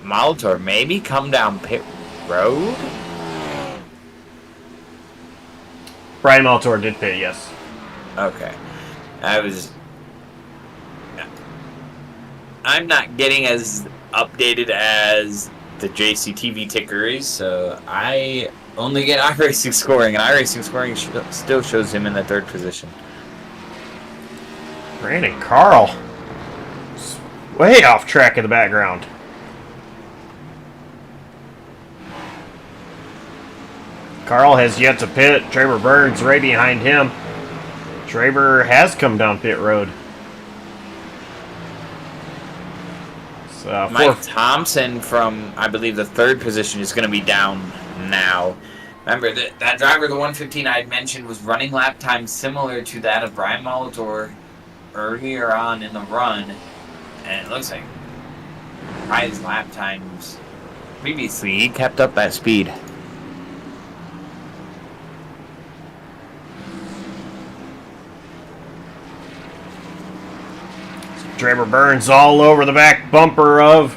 B: Molitor maybe come down pit road.
A: Brian Molitor did pit, yes.
B: Okay. I'm not getting as updated as the JCTV ticker is, so I only get iRacing scoring, and iRacing scoring still shows him in the 3rd position.
A: Brandon Carl. Way off track in the background. Carl has yet to pit. Traver Burns right behind him. Traver has come down pit road.
B: Mike Thompson from, I believe, the 3rd position is going to be down now. Remember, that driver, the 115 I had mentioned, was running lap time similar to that of Brian Molitor earlier on in the run. And it looks like Brian's lap times previously, he kept up that speed.
A: Traver Burns all over the back bumper of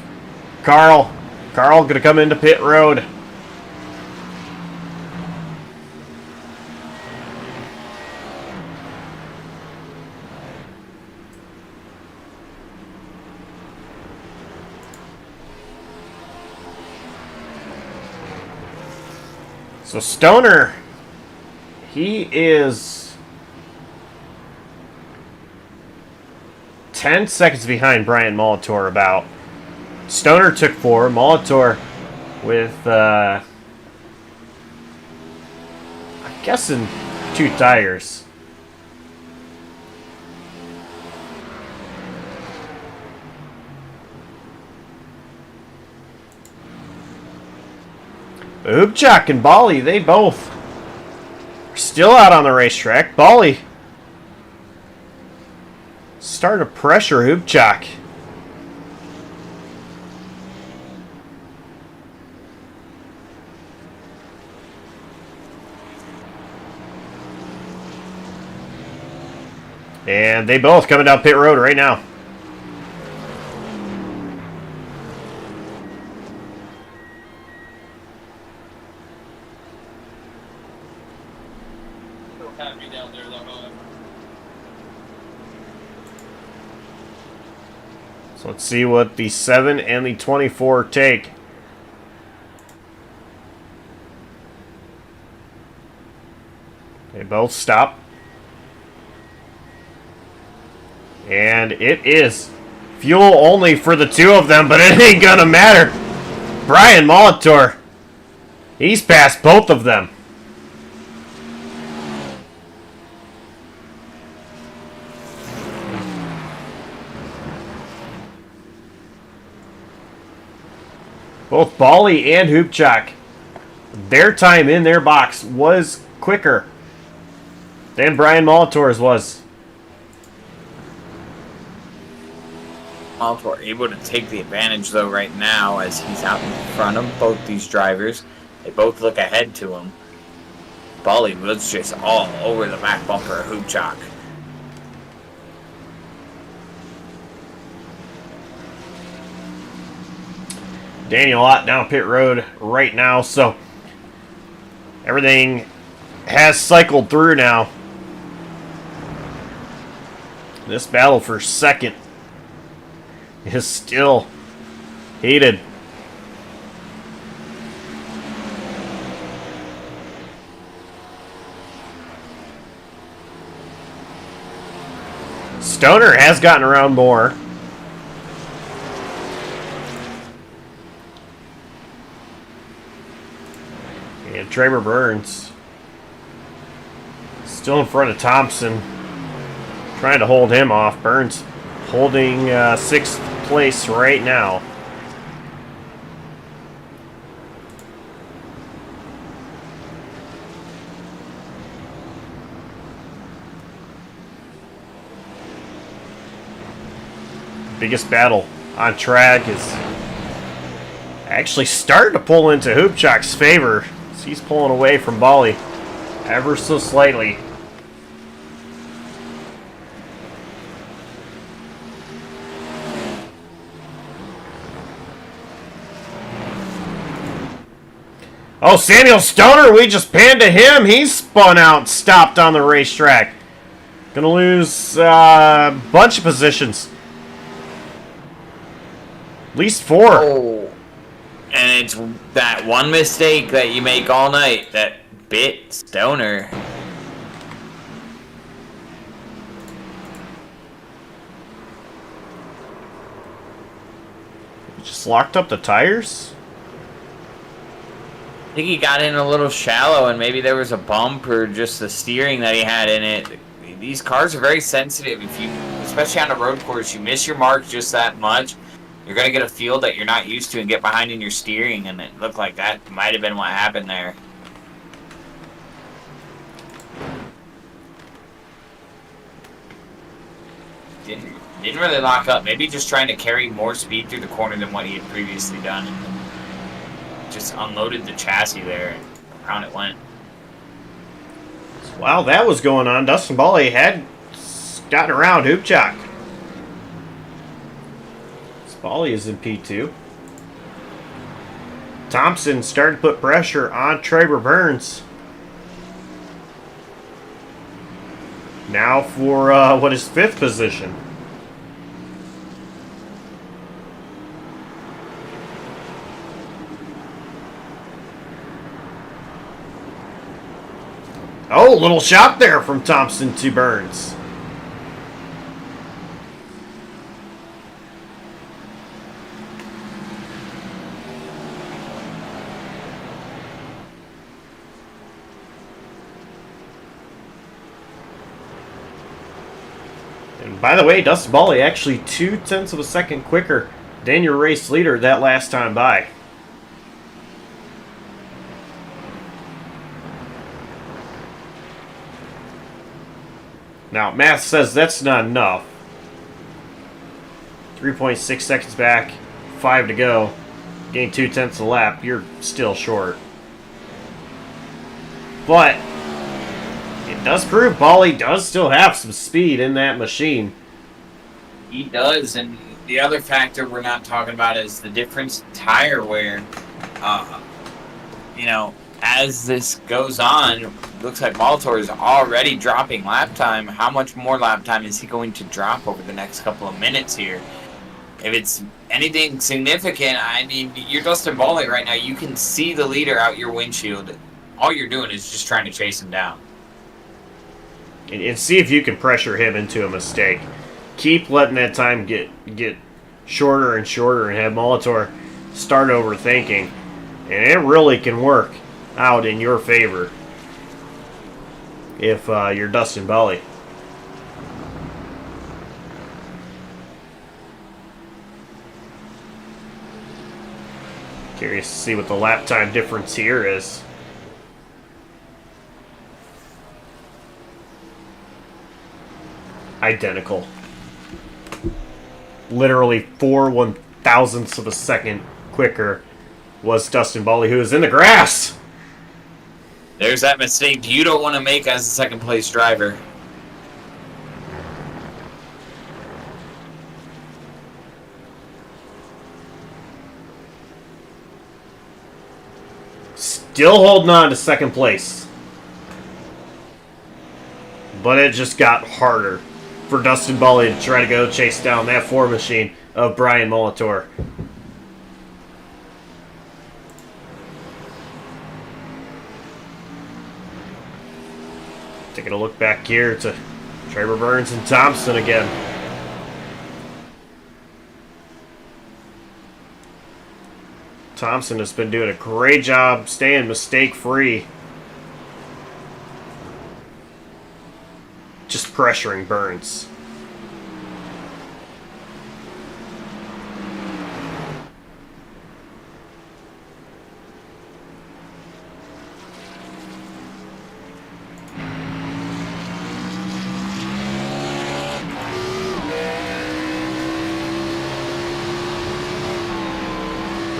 A: Carl. Carl going to come into pit road. So Stoner, he is 10 seconds behind Brian Molitor about. Stoner took 4. Molitor with, I'm guessing 2 tires. Ubchak and Bali, they both are still out on the racetrack. Bali starting to pressure Ubchak. And they both coming down pit road right now. So let's see what the 7 and the 24 take. They both stop. And it is fuel only for the 2 of them, but it ain't gonna matter. Brian Molitor, he's passed both of them. Both Bali and Hoopchak, their time in their box was quicker than Brian Molitor's was.
B: Molitor able to take the advantage, though, right now as he's out in front of both these drivers. They both look ahead to him. Bali was just all over the back bumper of Hoopchak.
A: Daniel Ott down pit road right now, so everything has cycled through now. This battle for second is still heated. Stoner has gotten around more. And Traver Burns still in front of Thompson, trying to hold him off. Burns holding 6th place right now. biggest battle on track is actually starting to pull into Hoopchak's favor. So he's pulling away from Bali ever so slightly. Oh, Samuel Stoner, we just panned to him. He's spun out and stopped on the racetrack. Gonna lose a bunch of positions. At least 4.
B: Oh. And it's that one mistake that you make all night that bit Stoner.
A: Just locked up the tires?
B: I think he got in a little shallow and maybe there was a bump or just the steering that he had in it. These cars are very sensitive. If you, especially on a road course, you miss your mark just that much, you're going to get a feel that you're not used to and get behind in your steering, and it looked like that might have been what happened there. Didn't really lock up. Maybe just trying to carry more speed through the corner than what he had previously done. Just unloaded the chassis there and around it went.
A: While that was going on, Dustin Bali had gotten around Hoopchak. Bali is in P2. Thompson started to put pressure on Traber Burns. Now for what is 5th position. Oh, little shot there from Thompson to Burns. And by the way, Dustin Bali actually 0.2 of a second quicker than your race leader that last time by. Now, math says that's not enough. 3.6 seconds back, 5 to go. Gain 0.2 a lap, you're still short. But it does prove Bali does still have some speed in that machine.
B: He does, and the other factor we're not talking about is the difference in tire wear. You know, as this goes on, looks like Molitor is already dropping lap time. How much more lap time is he going to drop over the next couple of minutes here? If it's anything significant, I mean, you're Dustin Bali right now. You can see the leader out your windshield. All you're doing is just trying to chase him down.
A: And see if you can pressure him into a mistake. Keep letting that time get shorter and shorter and have Molitor start overthinking. And it really can work out in your favor if you're Dustin Bali. Curious to see what the lap time difference here is. Identical. Literally 4/1000ths of a second quicker was Dustin Bali, who is in the grass.
B: There's that mistake you don't want to make as a second place driver.
A: Still holding on to second place. But it just got harder for Dustin Bali to try to go chase down that 4 machine of Brian Molitor. Taking a look back here to Traber Burns and Thompson again. Thompson has been doing a great job staying mistake-free. Just pressuring Burns.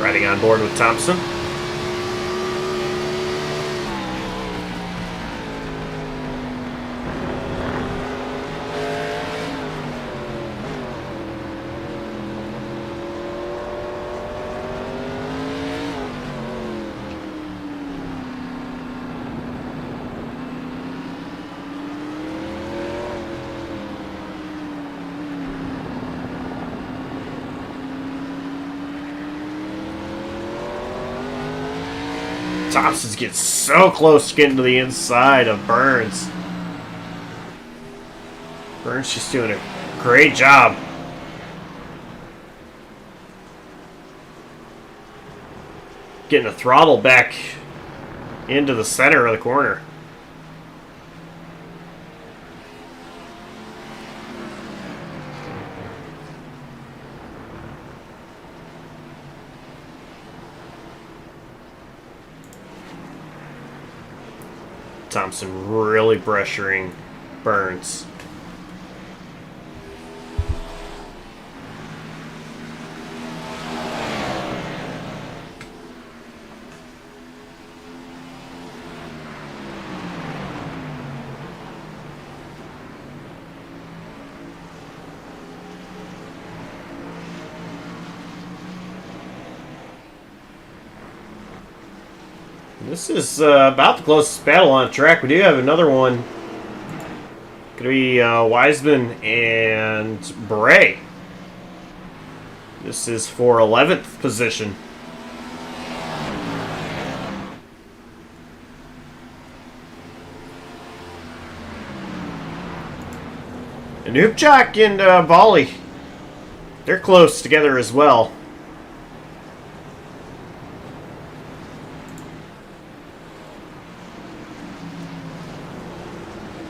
A: Riding on board with Thompson. Thompson's getting so close to getting to the inside of Burns. Burns just doing a great job. Getting the throttle back into the center of the corner. Thompson really pressuring Burns. This is about the closest battle on track. We do have another one. Could be Wiseman and Bray. This is for 11th position. And Upchak and Volley, they're close together as well.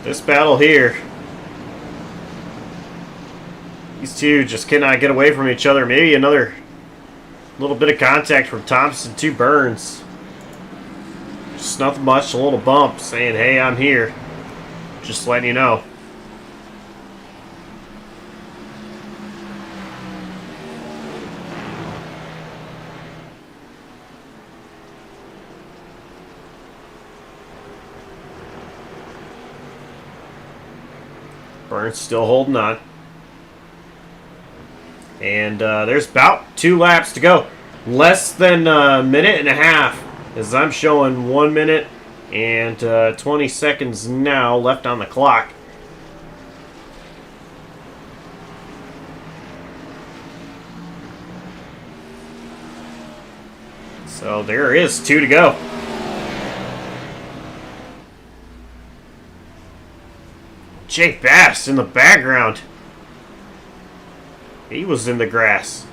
A: This battle here, these two just cannot get away from each other. Maybe another little bit of contact from Thompson to Burns. Just nothing much, a little bump saying, hey, I'm here. Just letting you know. Burns still holding on. And there's about 2 laps to go. Less than a minute and a half, as I'm showing 1 minute and 20 seconds now left on the clock. So there is 2 to go. Jake Bass in the background. He was in the grass.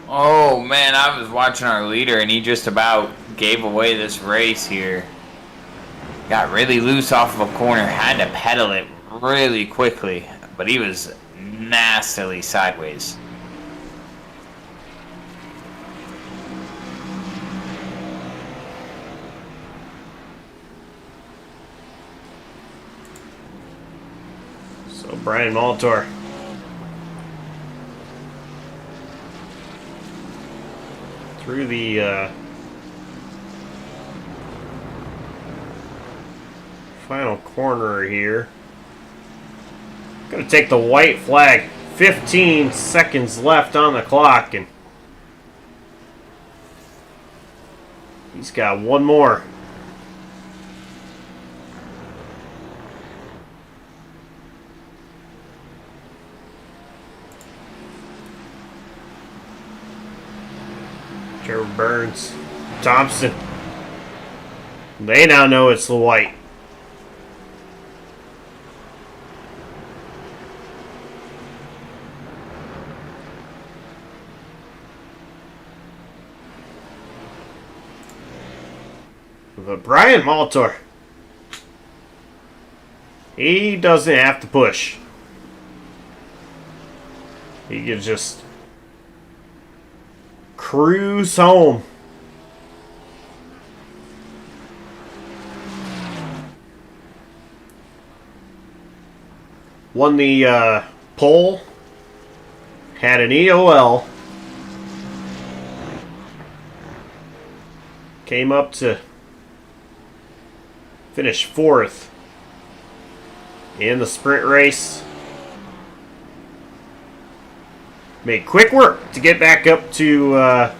B: Oh, man, I was watching our leader, and he just about gave away this race here. Got really loose off of a corner, had to pedal it really quickly, but he was nastily sideways.
A: So Brian Molitor. Through the final corner here. Gonna take the white flag. 15 seconds left on the clock, and he's got one more. Trevor Burns, Thompson. They now know it's the white. But Brian Molitor, he doesn't have to push. He can just cruise home. Won the pole. Had an EOL. came up to finish 4th in the sprint race. Made quick work to get back up to,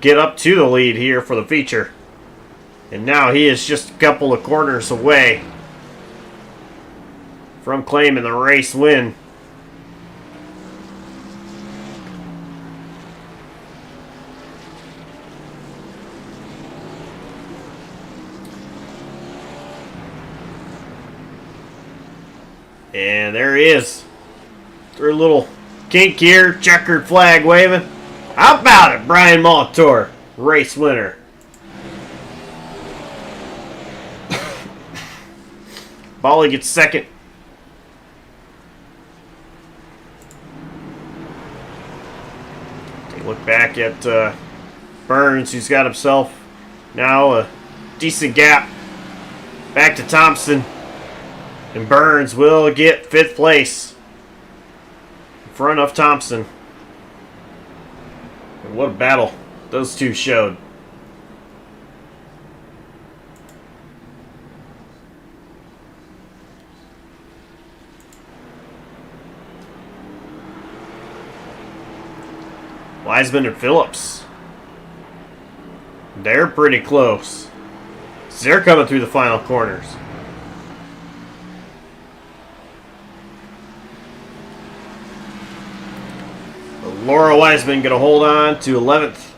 A: get up to the lead here for the feature. And now he is just a couple of corners away from claiming the race win. And there he is. Through a little kink here, checkered flag waving. How about it, Brian Molitor, race winner. Bolly gets second. Take a look back at Burns, who's got himself now a decent gap. Back to Thompson. And Burns will get 5th place in front of Thompson. And what a battle those two showed. Wiseman and Phillips. They're pretty close. So they're coming through the final corners. Laura Wiseman going to hold on to 11th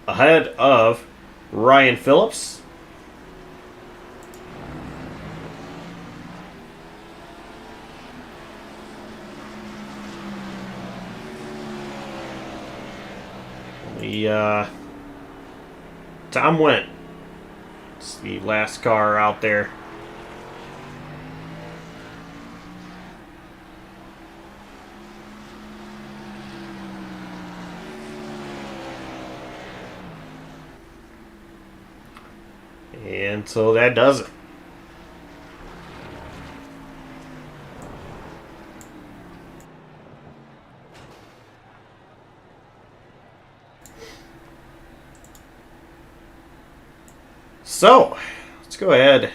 A: ahead of Ryan Phillips. Tom Went. It's the last car out there. And so that does it. So, let's go ahead.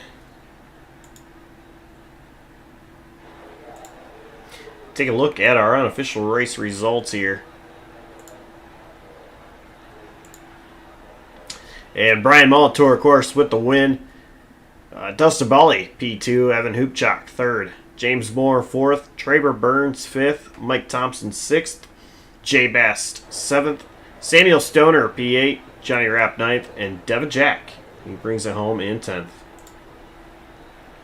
A: Take a look at our unofficial race results here. And Brian Molitor, of course, with the win. Dustin Bolly, P2. Evan Hoopchak, 3rd. James Moore, 4th. Traver Burns, 5th. Mike Thompson, 6th. Jay Best, 7th. Samuel Stoner, P8. Johnny Rapp, 9th. And Devin Jack, he brings it home in 10th.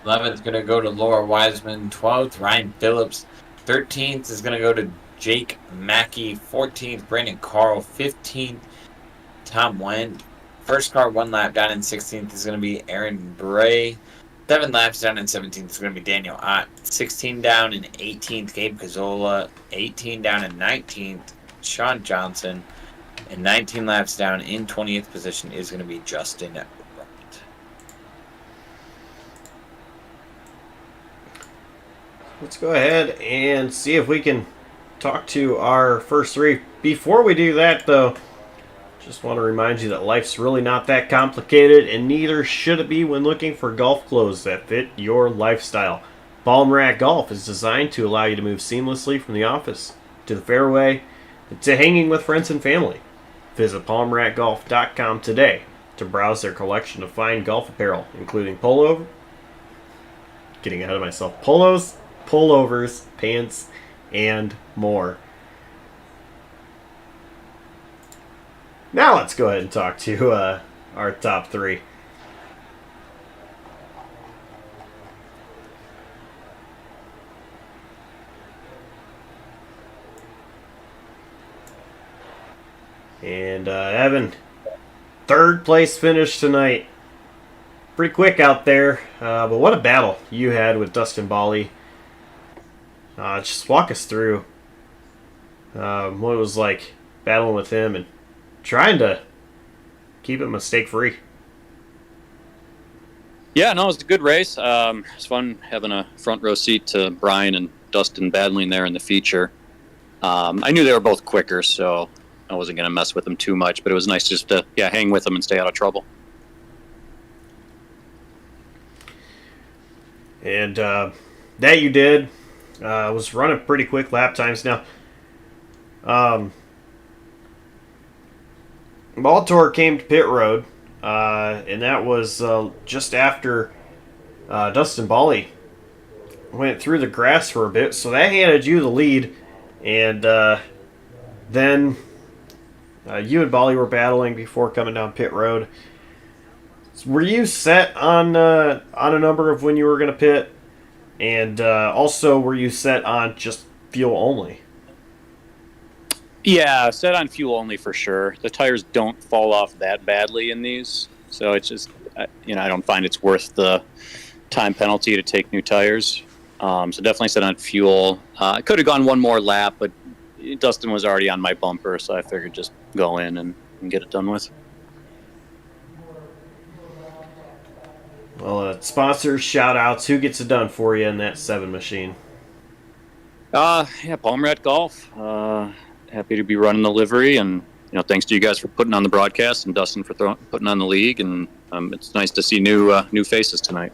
B: 11th is going to go to Laura Wiseman. 12th, Ryan Phillips. 13th is going to go to Jake Mackey. 14th, Brandon Carl. 15th, Tom Wendt. First car 1 lap down in 16th is going to be Aaron Bray. 7 laps down in 17th is going to be Daniel Ott. 16 down in 18th, Gabe Cazzola. 18 down in 19th, Sean Johnson. And 19 laps down in 20th position is going to be Justin Wright.
A: Let's go ahead and see if we can talk to our first 3. Before we do that, though, just want to remind you that life's really not that complicated, and neither should it be when looking for golf clothes that fit your lifestyle. Palm Rack Golf is designed to allow you to move seamlessly from the office to the fairway to hanging with friends and family. Visit palmrackgolf.com today to browse their collection of fine golf apparel, including polos, pullovers, pants, and more. Now let's go ahead and talk to our top 3. And Evan, 3rd place finish tonight. Pretty quick out there, but what a battle you had with Dustin Bolly. Just walk us through what it was like battling with him and trying to keep it mistake-free.
D: Yeah, no, it was a good race. It's fun having a front row seat to Brian and Dustin battling there in the feature. I knew they were both quicker, so I wasn't going to mess with him too much, but it was nice just to hang with him and stay out of trouble.
A: And that you did. Was running pretty quick lap times now. Baltor came to pit road, and that was just after Dustin Bally went through the grass for a bit, so that handed you the lead, and then you and Bally were battling before coming down pit road. Were you set on a number of when you were going to pit, and also were you set on just fuel only?
D: Yeah, set on fuel only for sure. The tires don't fall off that badly in these, so it's just I don't find it's worth the time penalty to take new tires. So definitely set on fuel. I could have gone one more lap, but Dustin was already on my bumper, so I figured just go in and get it done with.
A: Well, sponsors, shout outs. Who gets it done for you in that 7 machine?
D: Palmrat Golf. Happy to be running the livery, and thanks to you guys for putting on the broadcast and Dustin for putting on the league, and it's nice to see new faces tonight.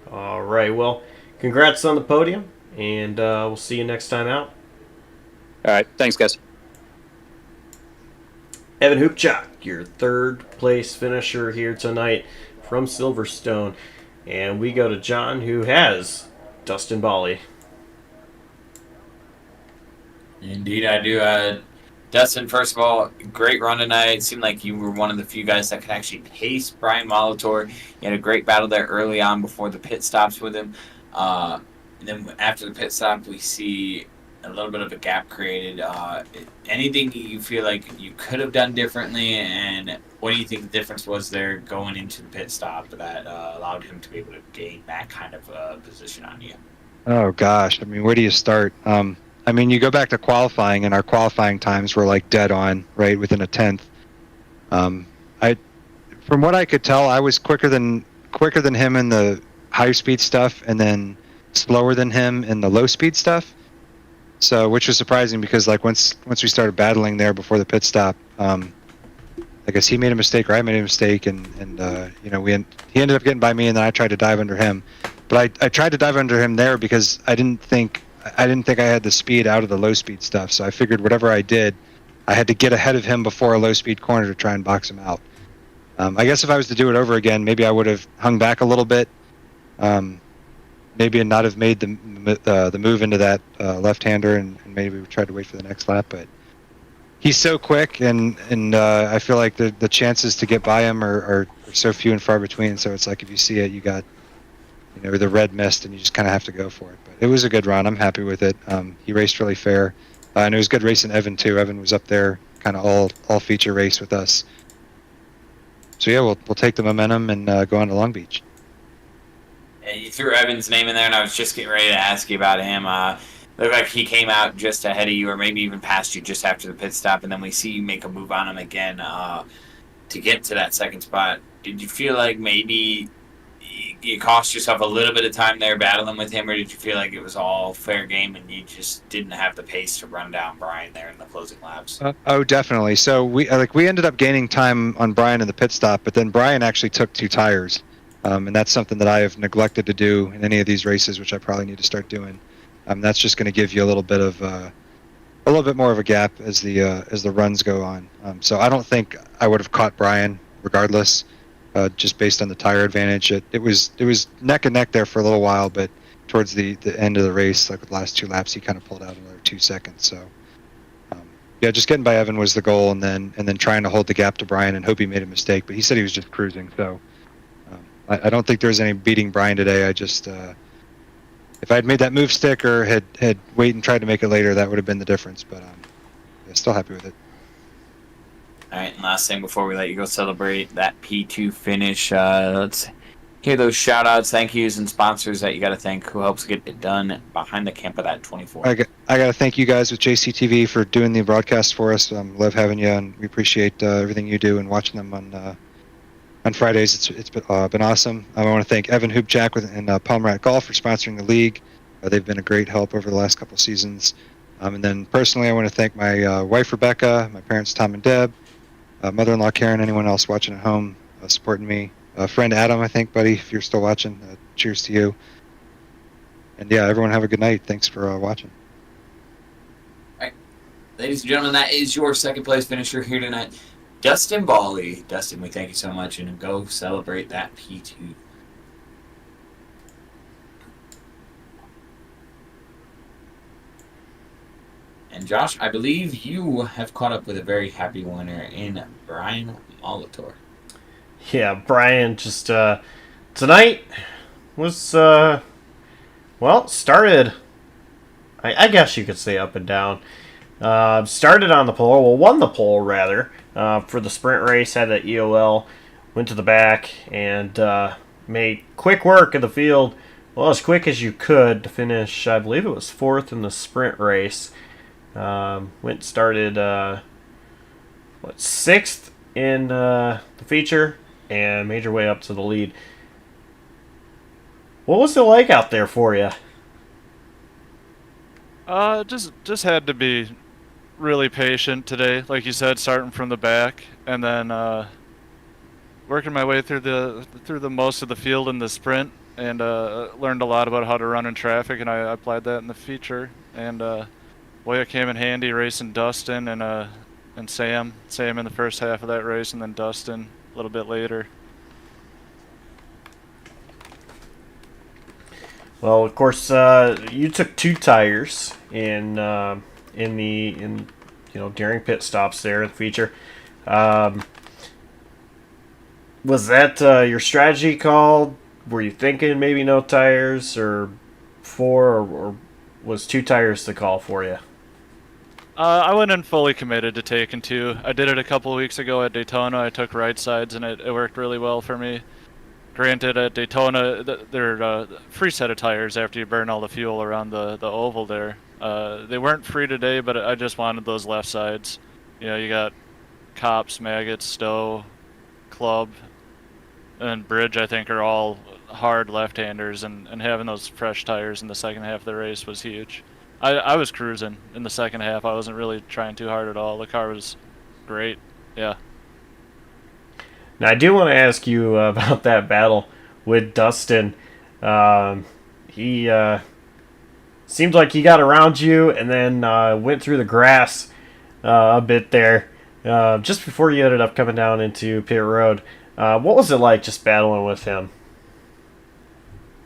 A: All right, well, congrats on the podium, and we'll see you next time out.
D: All right, thanks, guys.
A: Evan Hoopchak, your 3rd place finisher here tonight from Silverstone, and we go to John, who has Dustin Bally.
B: Indeed, I do. Dustin, first of all, great run tonight. It seemed like you were one of the few guys that could actually pace Brian Molitor. You had a great battle there early on before the pit stops with him. And then after the pit stop, we see a little bit of a gap created. Anything you feel like you could have done differently, and what do you think the difference was there going into the pit stop that allowed him to be able to gain that kind of position on you?
E: Oh, gosh. I mean, where do you start? You go back to qualifying, and our qualifying times were like dead on, right, within a tenth. From what I could tell, I was quicker than him in the high speed stuff, and then slower than him in the low speed stuff. So, which was surprising because like once we started battling there before the pit stop, I guess he made a mistake or I made a mistake, and he ended up getting by me, and then I tried to dive under him. But I tried to dive under him there because I didn't think I had the speed out of the low speed stuff. So I figured whatever I did, I had to get ahead of him before a low speed corner to try and box him out. I guess if I was to do it over again, maybe I would have hung back a little bit, maybe not have made the move into that left-hander, and maybe we tried to wait for the next lap. But he's so quick, and I feel like the chances to get by him are so few and far between. So it's like if you see it, you got the red mist, and you just kind of have to go for it. But it was a good run. I'm happy with it. He raced really fair, and it was good racing Evan too. Evan was up there, kind of all feature race with us. So yeah, we'll take the momentum and go on to Long Beach.
B: Yeah, you threw Evan's name in there, and I was just getting ready to ask you about him. Looked like he came out just ahead of you, or maybe even past you just after the pit stop, and then we see you make a move on him again to get to that second spot. Did you feel like maybe you cost yourself a little bit of time there battling with him, or did you feel like it was all fair game and you just didn't have the pace to run down Brian there in the closing laps?
E: Oh, definitely. So we ended up gaining time on Brian in the pit stop, but then Brian actually took 2 tires, and that's something that I have neglected to do in any of these races, which I probably need to start doing. That's just going to give you a little bit more of a gap as the runs go on. So I don't think I would have caught Brian regardless. Just based on the tire advantage, it was neck and neck there for a little while, but towards the end of the race, like the last 2 laps, he kind of pulled out another 2 seconds. So, just getting by Evan was the goal, and then trying to hold the gap to Brian and hope he made a mistake. But he said he was just cruising, so I don't think there was any beating Brian today. I just if I had made that move stick or had waited and tried to make it later, that would have been the difference. But still happy with it.
B: All right, and last thing before we let you go celebrate that P2 finish, let's hear those shout-outs, thank yous, and sponsors that you got to thank who helps get it done behind the camp of that 24.
E: I got to thank you guys with JCTV for doing the broadcast for us. Love having you, and we appreciate everything you do and watching them on Fridays. It's been awesome. I want to thank Evan Hoopchak and Palmrat Golf for sponsoring the league. They've been a great help over the last couple seasons. And then personally, I want to thank my wife, Rebecca, my parents, Tom and Deb, mother-in-law, Karen, anyone else watching at home supporting me. Friend Adam, I think, buddy, if you're still watching, cheers to you. And yeah, everyone have a good night. Thanks for watching.
B: Ladies and gentlemen, that is your second place finisher here tonight, Dustin Bawley. Dustin, we thank you so much, and go celebrate that P2. And Josh, I believe you have caught up with a very happy winner in Brian Molitor.
A: Yeah, Brian just tonight was started. I guess you could say up and down. Started on the pole, won the pole rather, for the sprint race, had that EOL, went to the back, and made quick work of the field, well, as quick as you could to finish, I believe it was 4th in the sprint race. Started 6th in the feature, and made your way up to the lead. What was it like out there for you?
F: Just had to be really patient today, like you said, starting from the back, and then working my way through the most of the field in the sprint, and learned a lot about how to run in traffic, and I applied that in the feature. And boy, it came in handy racing Dustin and Sam in the first half of that race, and then Dustin a little bit later.
A: Well, of course, you took 2 tires in during pit stops there in the feature. Was that your strategy call? Were you thinking maybe no tires or 4, or was 2 tires the call for you?
F: I went in fully committed to taking 2. I did it a couple of weeks ago at Daytona. I took right sides, and it worked really well for me. Granted, at Daytona, they're a free set of tires after you burn all the fuel around the oval there. They weren't free today, but I just wanted those left sides. You know, you got Cops, Maggots, Stowe, Club, and Bridge, I think, are all hard left-handers, and having those fresh tires in the second half of the race was huge. I was cruising in the second half. I wasn't really trying too hard at all. The car was great. Yeah.
A: Now, I do want to ask you about that battle with Dustin. He seemed like he got around you and then went through the grass a bit there just before you ended up coming down into pit road. What was it like just battling with him?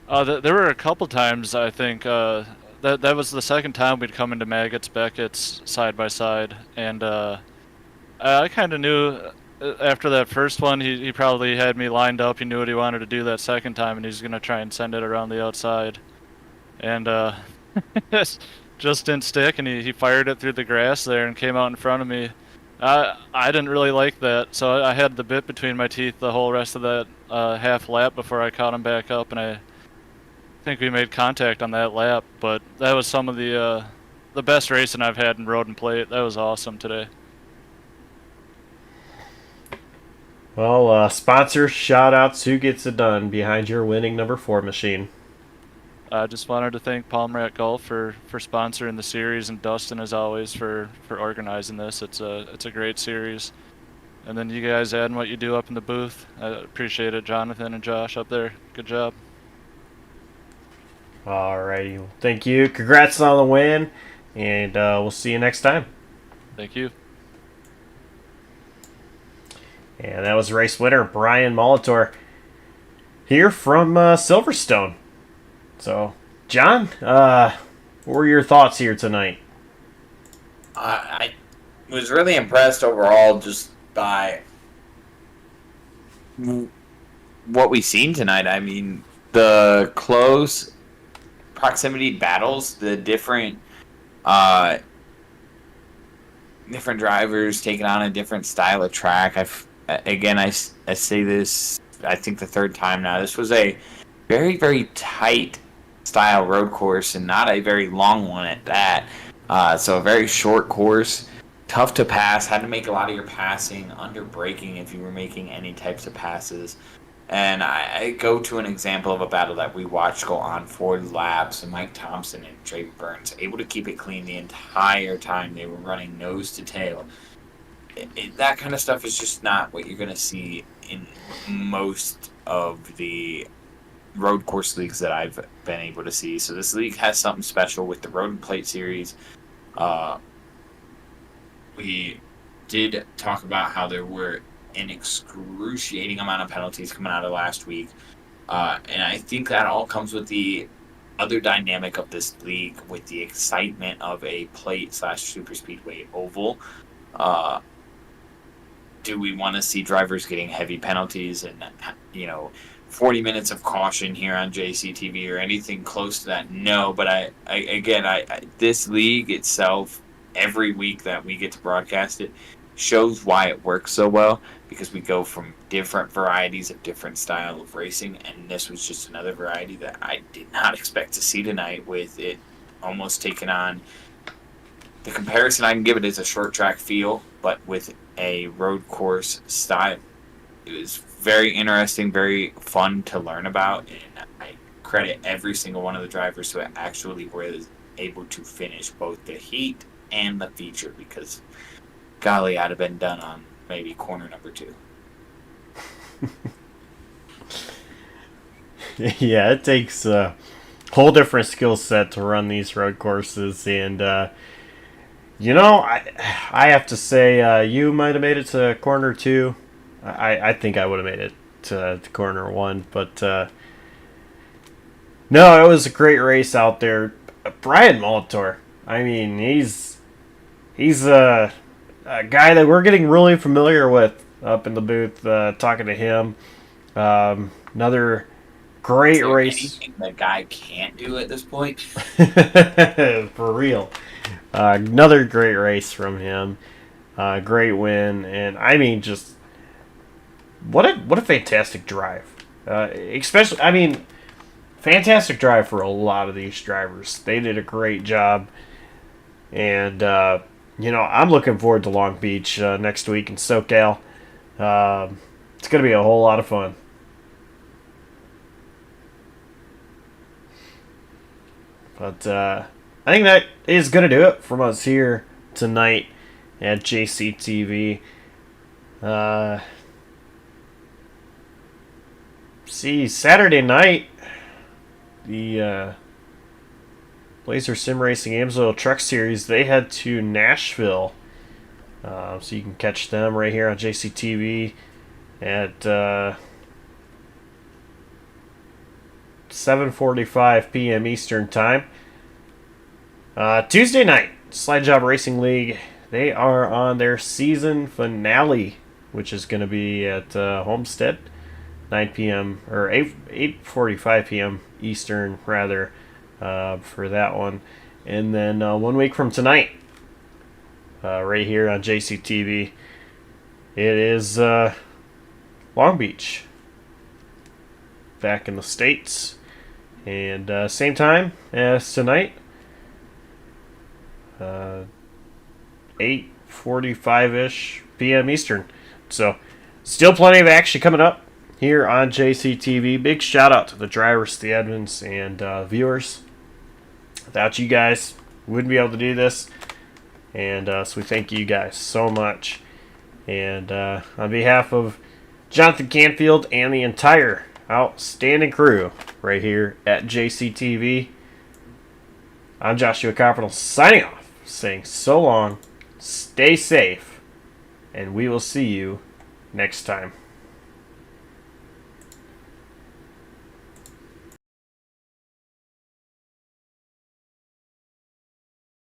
F: There were a couple times, I think. That was the second time we'd come into Maggots, Beckett's side by side, and I kind of knew after that first one he probably had me lined up. He knew what he wanted to do that second time, and he's gonna try and send it around the outside, and just didn't stick, and he fired it through the grass there and came out in front of me. I didn't really like that, so I had the bit between my teeth the whole rest of that half lap before I caught him back up, and I think we made contact on that lap. But that was some of the best racing I've had in road and plate. That was awesome today.
A: Well, sponsor shout-outs. Who gets it done behind your winning number 4 machine?
F: I just wanted to thank Palmrat Golf for sponsoring the series, and Dustin, as always, for organizing this. It's a great series. And then you guys adding what you do up in the booth. I appreciate it, Jonathan and Josh up there. Good job.
A: Alrighty. Well, thank you. Congrats on the win, and we'll see you next time.
F: Thank you.
A: And that was race winner Brian Molitor here from Silverstone. So, John, what were your thoughts here tonight?
B: I was really impressed overall just by what we've seen tonight. I mean, the close proximity battles, the different drivers taking on a different style of track. I say this, I think the third time now. This was a very, very tight style road course and not a very long one at that. So a very short course, tough to pass, had to make a lot of your passing under braking if you were making any types of passes. And I go to an example of a battle that we watched go on 4 laps, and Mike Thompson and Trey Burns able to keep it clean the entire time they were running nose to tail. That kind of stuff is just not what you're going to see in most of the road course leagues that I've been able to see. So this league has something special with the Road and Plate series. We did talk about how there were an excruciating amount of penalties coming out of last week. And I think that all comes with the other dynamic of this league, with the excitement of a plate/super speedway oval. Do we want to see drivers getting heavy penalties and, 40 minutes of caution here on JCTV or anything close to that? No, but I this league itself, every week that we get to broadcast it, shows why it works so well, because we go from different varieties of different style of racing, and this was just another variety that I did not expect to see tonight, with it almost taking on, the comparison I can give it is a short track feel, but with a road course style. It was very interesting, very fun to learn about, and I credit every single one of the drivers who actually were able to finish both the heat and the feature, because golly, I'd have been done on maybe corner number 2.
A: Yeah, it takes a whole different skill set to run these road courses, and I have to say, you might have made it to corner 2. I think I would have made it to corner 1, but no, it was a great race out there. Brian Molitor, I mean, he's a guy that we're getting really familiar with up in the booth, talking to him. Another great race.
B: Anything the guy can't do at this point?
A: For real. Another great race from him. Great win. And I mean, just what a fantastic drive. Especially, I mean, fantastic drive for a lot of these drivers. They did a great job. And, I'm looking forward to Long Beach next week in SoCal. It's going to be a whole lot of fun. But I think that is going to do it from us here tonight at JCTV. Saturday night, the Blazer Sim Racing Amsoil Truck Series, they head to Nashville. So you can catch them right here on JCTV at 7:45 p.m. Eastern Time. Tuesday night, Slide Job Racing League, they are on their season finale, which is going to be at Homestead, 9 p.m. or 8:45 p.m. Eastern, rather, for that one. And then 1 week from tonight, right here on JCTV, it is Long Beach, back in the States. And same time as tonight, 8:45-ish p.m. Eastern. So, still plenty of action coming up here on JCTV. Big shout out to the drivers, the admins, and viewers. Without you guys, we wouldn't be able to do this. And so we thank you guys so much. And on behalf of Jonathan Canfield and the entire outstanding crew right here at JCTV, I'm Joshua Copperl signing off, saying so long, stay safe, and we will see you next time.